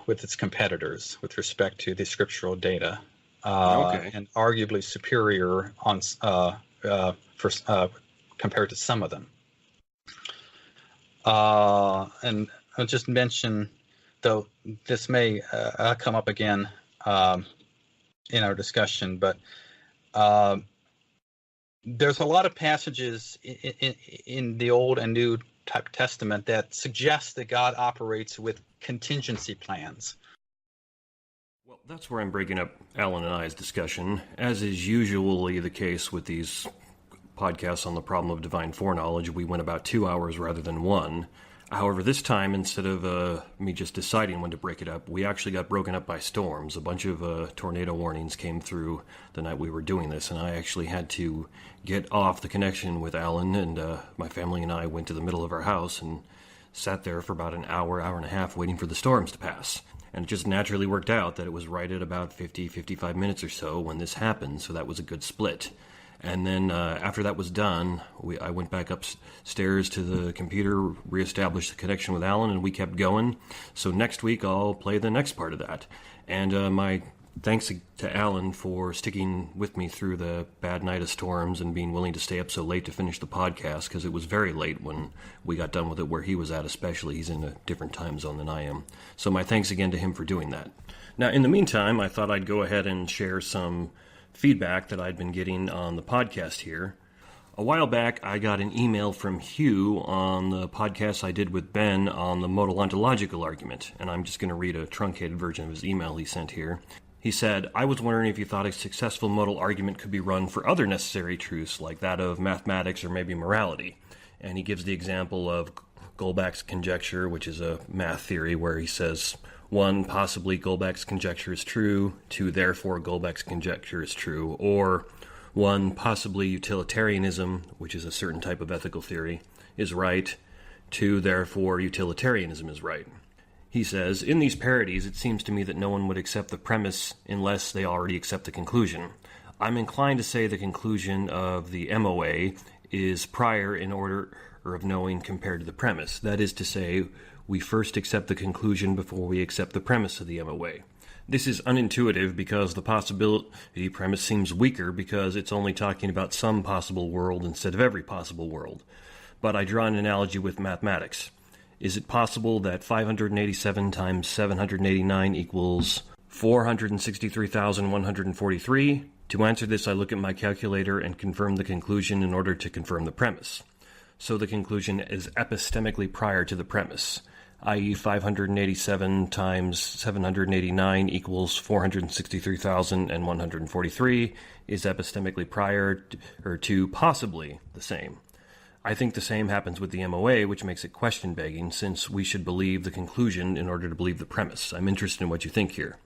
with its competitors with respect to the scriptural data, and arguably superior compared to some of them. And I'll just mention, though this may come up again in our discussion, but there's a lot of passages in the Old and New Testament that suggest that God operates with contingency plans. Well, that's where I'm breaking up Alan and I's discussion, as is usually the case with these podcasts on the problem of divine foreknowledge. We went about 2 hours rather than 1. However, this time, instead of me just deciding when to break it up, we actually got broken up by storms. A bunch of tornado warnings came through the night we were doing this, and I actually had to get off the connection with Alan, and my family and I went to the middle of our house and sat there for about an hour and a half waiting for the storms to pass. And it just naturally worked out that it was right at about 55 minutes or so when this happened, so that was a good split. And then after that was done, I went back upstairs to the computer, reestablished the connection with Alan, and we kept going. So next week I'll play the next part of that. And my thanks to Alan for sticking with me through the bad night of storms and being willing to stay up so late to finish the podcast, because it was very late when we got done with it, where he was at especially. He's in a different time zone than I am. So my thanks again to him for doing that. Now, in the meantime, I thought I'd go ahead and share some feedback that I'd been getting on the podcast here. A while back, I got an email from Hugh on the podcast I did with Ben on the modal ontological argument, and I'm just going to read a truncated version of his email he sent here. He said, I was wondering if you thought a successful modal argument could be run for other necessary truths, like that of mathematics or maybe morality. And he gives the example of Goldbach's conjecture, which is a math theory where he says, 1, possibly Goldbach's conjecture is true. 2, therefore Goldbach's conjecture is true. Or 1, possibly utilitarianism, which is a certain type of ethical theory, is right. 2, therefore utilitarianism is right. He says, in these parodies, it seems to me that no one would accept the premise unless they already accept the conclusion. I'm inclined to say the conclusion of the MOA is prior in order of knowing compared to the premise. That is to say, we first accept the conclusion before we accept the premise of the MOA. This is unintuitive because the possibility premise seems weaker because it's only talking about some possible world instead of every possible world. But I draw an analogy with mathematics. Is it possible that 587 times 789 equals 463,143? To answer this, I look at my calculator and confirm the conclusion in order to confirm the premise. So the conclusion is epistemically prior to the premise, i.e. 587 times 789 equals 463,143 is epistemically prior to possibly the same. I think the same happens with the MOA, which makes it question-begging, since we should believe the conclusion in order to believe the premise. I'm interested in what you think here.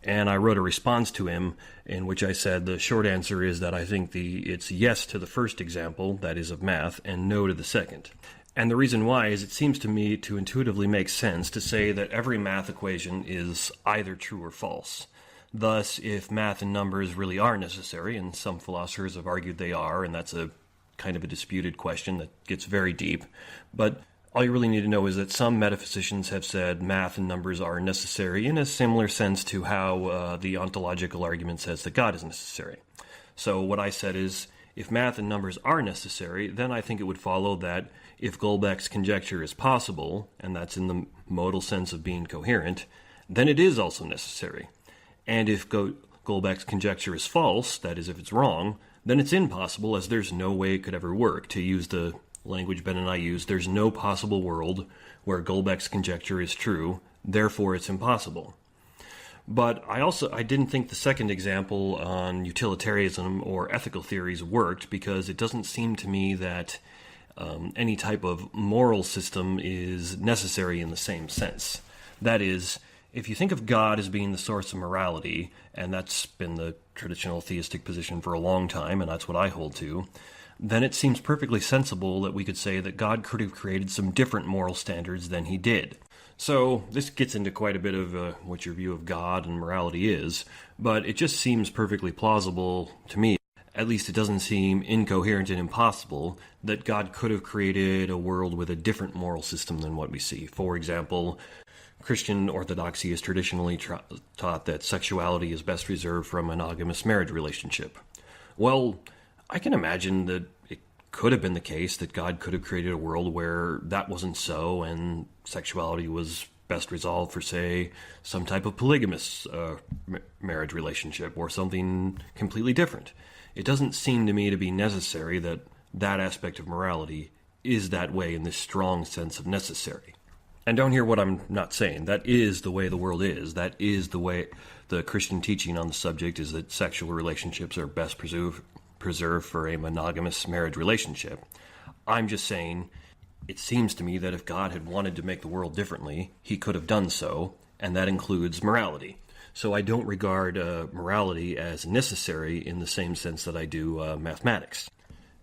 And I wrote a response to him in which I said the short answer is that I think it's yes to the first example, that is of math, and no to the second. And the reason why is it seems to me to intuitively make sense to say that every math equation is either true or false. Thus, if math and numbers really are necessary, and some philosophers have argued they are, and that's a kind of a disputed question that gets very deep, but all you really need to know is that some metaphysicians have said math and numbers are necessary in a similar sense to how the ontological argument says that God is necessary. So what I said is, if math and numbers are necessary, then I think it would follow that if Kallberg's conjecture is possible, and that's in the modal sense of being coherent, then it is also necessary. And if Kallberg's conjecture is false, that is, if it's wrong, then it's impossible, as there's no way it could ever work. To use the language Ben and I use, there's no possible world where Kallberg's conjecture is true, therefore it's impossible. But I didn't think the second example on utilitarianism or ethical theories worked because it doesn't seem to me that any type of moral system is necessary in the same sense. That is, if you think of God as being the source of morality, and that's been the traditional theistic position for a long time, and that's what I hold to, then it seems perfectly sensible that we could say that God could have created some different moral standards than he did. So this gets into quite a bit of what your view of God and morality is, but it just seems perfectly plausible to me. At least it doesn't seem incoherent and impossible that God could have created a world with a different moral system than what we see. For example, Christian orthodoxy is traditionally taught that sexuality is best reserved for a monogamous marriage relationship. Well, I can imagine that it could have been the case that God could have created a world where that wasn't so and sexuality was best resolved for, say, some type of polygamous marriage relationship or something completely different. It doesn't seem to me to be necessary that that aspect of morality is that way in this strong sense of necessary. And don't hear what I'm not saying. That is the way the world is. That is the way the Christian teaching on the subject is that sexual relationships are best preserved for a monogamous marriage relationship. I'm just saying, it seems to me that if God had wanted to make the world differently, he could have done so, and that includes morality. So I don't regard morality as necessary in the same sense that I do mathematics.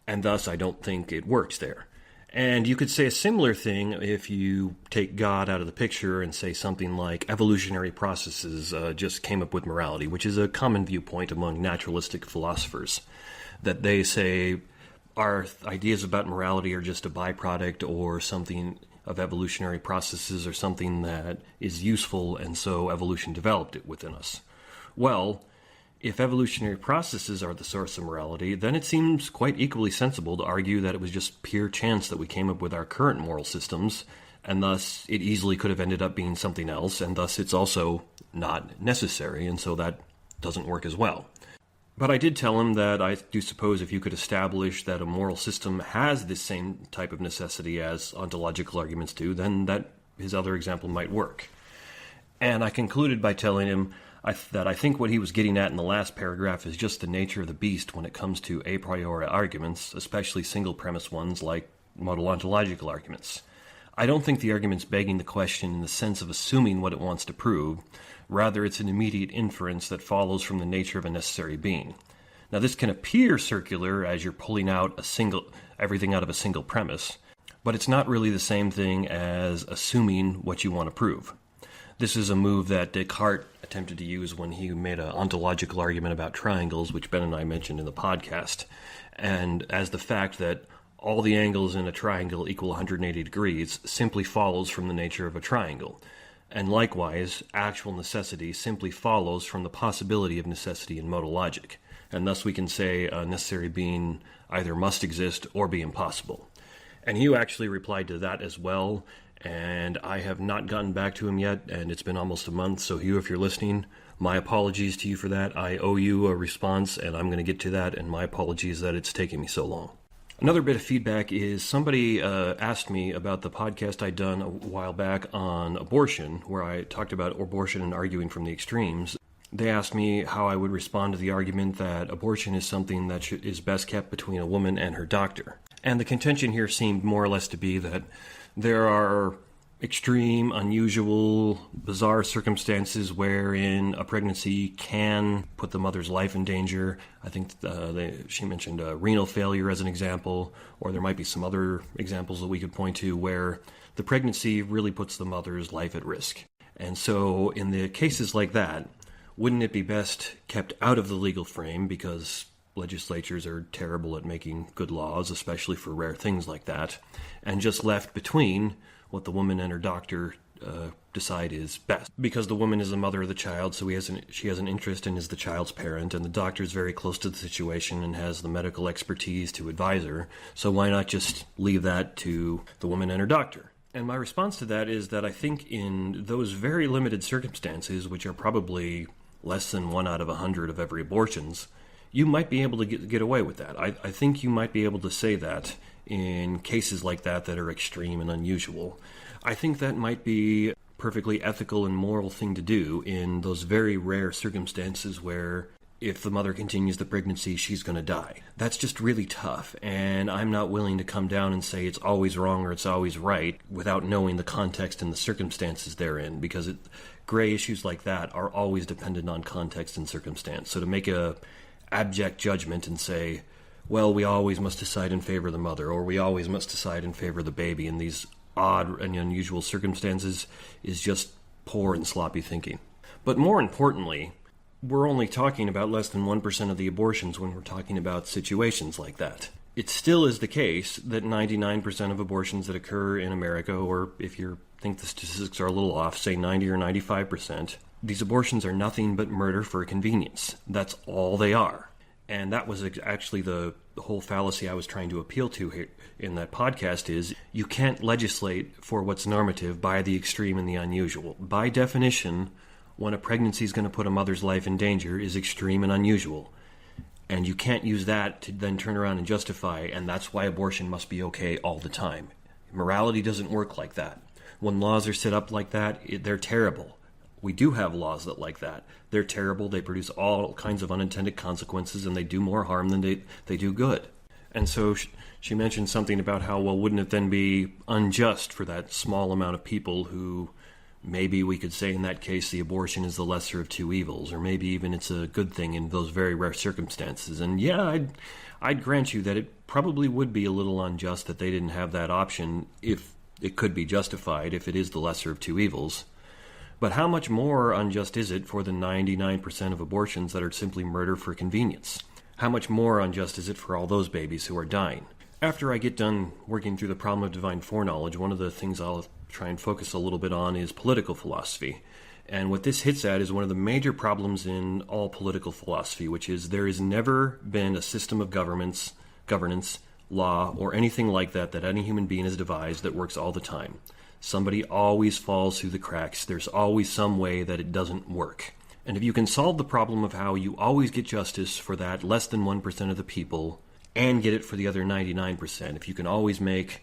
And thus I don't think it works there. And you could say a similar thing if you take God out of the picture and say something like evolutionary processes just came up with morality, which is a common viewpoint among naturalistic philosophers, that they say our ideas about morality are just a byproduct or something of evolutionary processes or something that is useful, and so evolution developed it within us. Well, if evolutionary processes are the source of morality, then it seems quite equally sensible to argue that it was just pure chance that we came up with our current moral systems, and thus it easily could have ended up being something else, and thus it's also not necessary, and so that doesn't work as well. But I did tell him that I do suppose if you could establish that a moral system has this same type of necessity as ontological arguments do, then that his other example might work. And I concluded by telling him that I think what he was getting at in the last paragraph is just the nature of the beast when it comes to a priori arguments, especially single-premise ones like modal ontological arguments. I don't think the argument's begging the question in the sense of assuming what it wants to prove. Rather, it's an immediate inference that follows from the nature of a necessary being. Now, this can appear circular as you're pulling out everything out of a single premise, but it's not really the same thing as assuming what you want to prove. This is a move that Descartes attempted to use when he made an ontological argument about triangles, which Ben and I mentioned in the podcast, and as the fact that all the angles in a triangle equal 180 degrees simply follows from the nature of a triangle. And likewise, actual necessity simply follows from the possibility of necessity in modal logic. And thus we can say a necessary being either must exist or be impossible. And Hugh actually replied to that as well, and I have not gotten back to him yet, and it's been almost a month. So Hugh, if you're listening, my apologies to you for that. I owe you a response, and I'm going to get to that, and my apologies that it's taken me so long. Another bit of feedback is somebody asked me about the podcast I'd done a while back on abortion, where I talked about abortion and arguing from the extremes. They asked me how I would respond to the argument that abortion is something that is best kept between a woman and her doctor. And the contention here seemed more or less to be that there are extreme, unusual, bizarre circumstances wherein a pregnancy can put the mother's life in danger. I think she mentioned renal failure as an example, or there might be some other examples that we could point to where the pregnancy really puts the mother's life at risk. And so in the cases like that, wouldn't it be best kept out of the legal frame, because legislatures are terrible at making good laws, especially for rare things like that, and just left between what the woman and her doctor decide is best? Because the woman is the mother of the child, so she has an interest and is the child's parent, and the doctor is very close to the situation and has the medical expertise to advise her, so why not just leave that to the woman and her doctor? And my response to that is that I think in those very limited circumstances, which are probably less than 1 out of 100 of every abortions, you might be able to get away with that. I think you might be able to say that in cases like that are extreme and unusual. I think that might be a perfectly ethical and moral thing to do in those very rare circumstances where if the mother continues the pregnancy, she's going to die. That's just really tough, and I'm not willing to come down and say it's always wrong or it's always right without knowing the context and the circumstances therein, because gray issues like that are always dependent on context and circumstance. So to make a abject judgment and say, well, we always must decide in favor of the mother, or we always must decide in favor of the baby in these odd and unusual circumstances is just poor and sloppy thinking. But more importantly, we're only talking about less than 1% of the abortions when we're talking about situations like that. It still is the case that 99% of abortions that occur in America, or if you think the statistics are a little off, say 90 or 95%, these abortions are nothing but murder for convenience. That's all they are. And that was actually the whole fallacy I was trying to appeal to here in that podcast is you can't legislate for what's normative by the extreme and the unusual. By definition, when a pregnancy is going to put a mother's life in danger is extreme and unusual. And you can't use that to then turn around and justify, and that's why abortion must be okay all the time. Morality doesn't work like that. When laws are set up like that, they're terrible. We do have laws that like that. They're terrible. They produce all kinds of unintended consequences, and they do more harm than they do good. And so she mentioned something about how, well, wouldn't it then be unjust for that small amount of people who maybe we could say in that case the abortion is the lesser of two evils, or maybe even it's a good thing in those very rare circumstances. And yeah, I'd grant you that it probably would be a little unjust that they didn't have that option if it could be justified, if it is the lesser of two evils. But how much more unjust is it for the 99% of abortions that are simply murder for convenience? How much more unjust is it for all those babies who are dying? After I get done working through the problem of divine foreknowledge, one of the things I'll try and focus a little bit on is political philosophy. And what this hits at is one of the major problems in all political philosophy, which is there has never been a system of governance, law, or anything like that any human being has devised that works all the time. Somebody always falls through the cracks. There's always some way that it doesn't work. And if you can solve the problem of how you always get justice for that less than 1% of the people and get it for the other 99%, if you can always make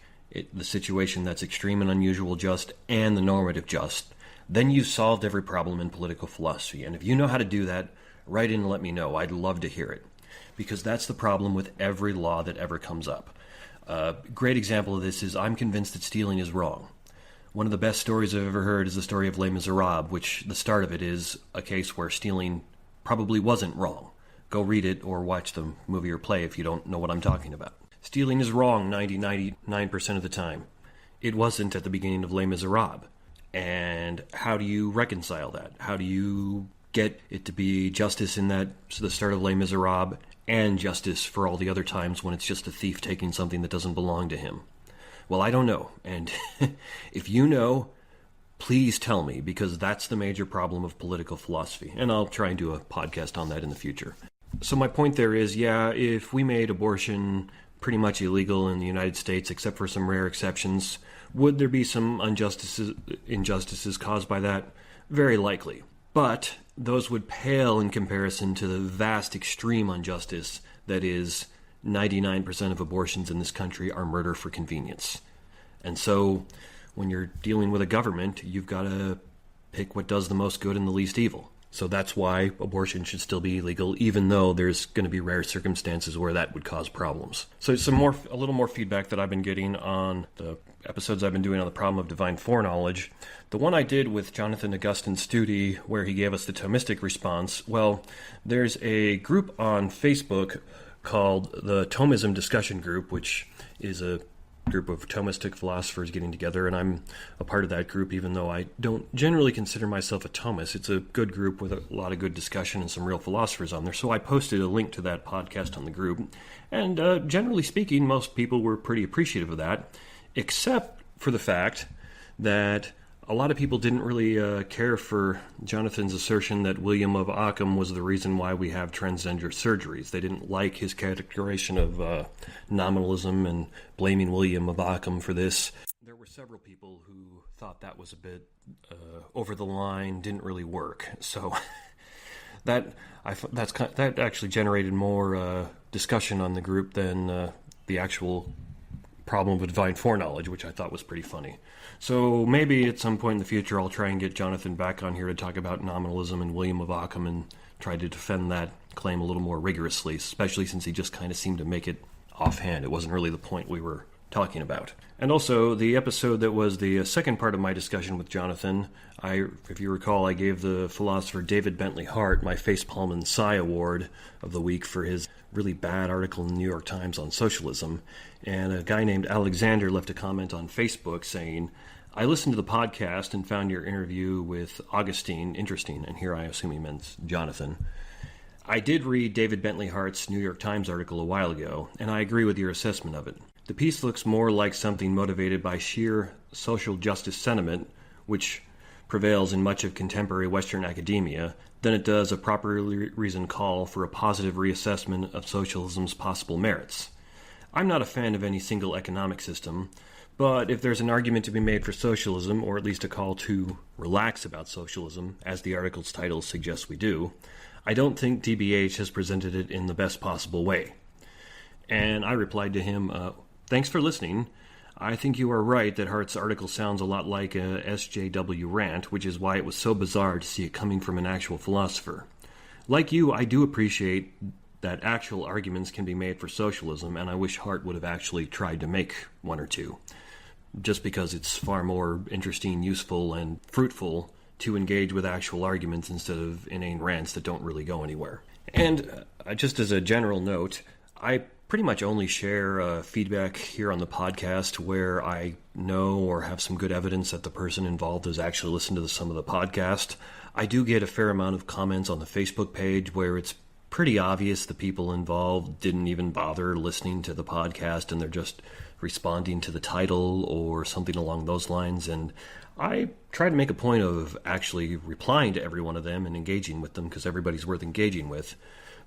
the situation that's extreme and unusual just and the normative just, then you've solved every problem in political philosophy. And if you know how to do that, write in and let me know. I'd love to hear it. Because that's the problem with every law that ever comes up. A great example of this is I'm convinced that stealing is wrong. One of the best stories I've ever heard is the story of Les Miserables, which the start of it is a case where stealing probably wasn't wrong. Go read it or watch the movie or play if you don't know what I'm talking about. Stealing is wrong 99% of the time. It wasn't at the beginning of Les Miserables. And how do you reconcile that? How do you get it to be justice in that the start of Les Miserables and justice for all the other times when it's just a thief taking something that doesn't belong to him? Well, I don't know. And if you know, please tell me, because that's the major problem of political philosophy. And I'll try and do a podcast on that in the future. So my point there is, yeah, if we made abortion pretty much illegal in the United States, except for some rare exceptions, would there be some injustices caused by that? Very likely. But those would pale in comparison to the vast extreme injustice that is 99% of abortions in this country are murder for convenience. And so when you're dealing with a government, you've got to pick what does the most good and the least evil. So that's why abortion should still be illegal, even though there's going to be rare circumstances where that would cause problems. So a little more feedback that I've been getting on the episodes I've been doing on the Problem of Divine Foreknowledge. The one I did with Jonathan Augustine Studi, where he gave us the Thomistic response, well, there's a group on Facebook called the Thomism Discussion Group, which is a group of Thomistic philosophers getting together, and I'm a part of that group, even though I don't generally consider myself a Thomist. It's a good group with a lot of good discussion and some real philosophers on there, so I posted a link to that podcast on the group, and generally speaking, most people were pretty appreciative of that, except for the fact that a lot of people didn't really care for Jonathan's assertion that William of Ockham was the reason why we have transgender surgeries. They didn't like his characterization of nominalism and blaming William of Ockham for this. There were several people who thought that was a bit over the line, didn't really work. So that actually generated more discussion on the group than the actual Problem of Divine Foreknowledge, which I thought was pretty funny. So maybe at some point in the future I'll try and get Jonathan back on here to talk about nominalism and William of Ockham and try to defend that claim a little more rigorously, especially since he just kind of seemed to make it offhand. It wasn't really the point we were talking about. And also, the episode that was the second part of my discussion with Jonathan, if you recall, I gave the philosopher David Bentley Hart my Facepalm and Sigh Award of the week for his really bad article in the New York Times on socialism. And a guy named Alexander left a comment on Facebook saying, I listened to the podcast and found your interview with Augustine interesting, and here I assume he meant Jonathan. I did read David Bentley Hart's New York Times article a while ago, and I agree with your assessment of it. The piece looks more like something motivated by sheer social justice sentiment, which prevails in much of contemporary Western academia, than it does a properly reasoned call for a positive reassessment of socialism's possible merits. I'm not a fan of any single economic system, but if there's an argument to be made for socialism, or at least a call to relax about socialism, as the article's title suggests we do, I don't think DBH has presented it in the best possible way. And I replied to him, thanks for listening. I think you are right that Hart's article sounds a lot like a SJW rant, which is why it was so bizarre to see it coming from an actual philosopher. Like you, I do appreciate that actual arguments can be made for socialism, and I wish Hart would have actually tried to make one or two, just because it's far more interesting, useful, and fruitful to engage with actual arguments instead of inane rants that don't really go anywhere. And just as a general note, I pretty much only share feedback here on the podcast where I know or have some good evidence that the person involved has actually listened to some of the podcast. I do get a fair amount of comments on the Facebook page where it's pretty obvious the people involved didn't even bother listening to the podcast and they're just responding to the title or something along those lines. And I try to make a point of actually replying to every one of them and engaging with them because everybody's worth engaging with.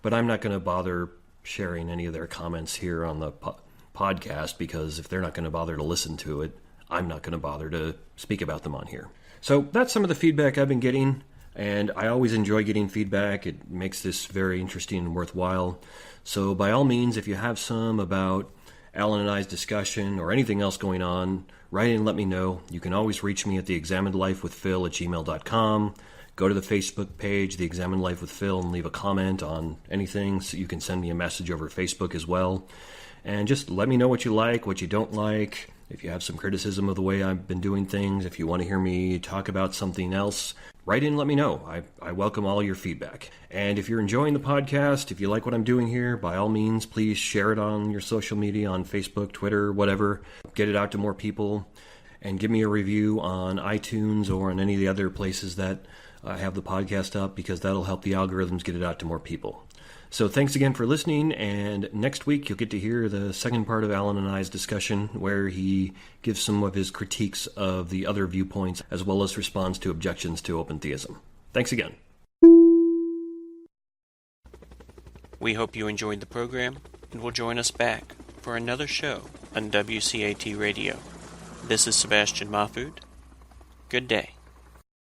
But I'm not going to bother sharing any of their comments here on the podcast because if they're not going to bother to listen to it, I'm not going to bother to speak about them on here. So that's some of the feedback I've been getting. And I always enjoy getting feedback. It makes this very interesting and worthwhile. So by all means, if you have some about Alan and I's discussion or anything else going on, write in and let me know. You can always reach me at theexaminedlifewithphil@gmail.com. Go to the Facebook page, The Examined Life with Phil, and leave a comment on anything. So you can send me a message over Facebook as well. And just let me know what you like, what you don't like. If you have some criticism of the way I've been doing things, if you want to hear me talk about something else, write in and let me know. I welcome all your feedback. And if you're enjoying the podcast, if you like what I'm doing here, by all means, please share it on your social media, on Facebook, Twitter, whatever. Get it out to more people. and give me a review on iTunes or on any of the other places that I have the podcast up, because that'll help the algorithms get it out to more people. So thanks again for listening, and next week you'll get to hear the second part of Alan and I's discussion, where he gives some of his critiques of the other viewpoints as well as responds to objections to open theism. Thanks again. We hope you enjoyed the program and will join us back for another show on WCAT Radio. This is Sebastian Mahfood. Good day.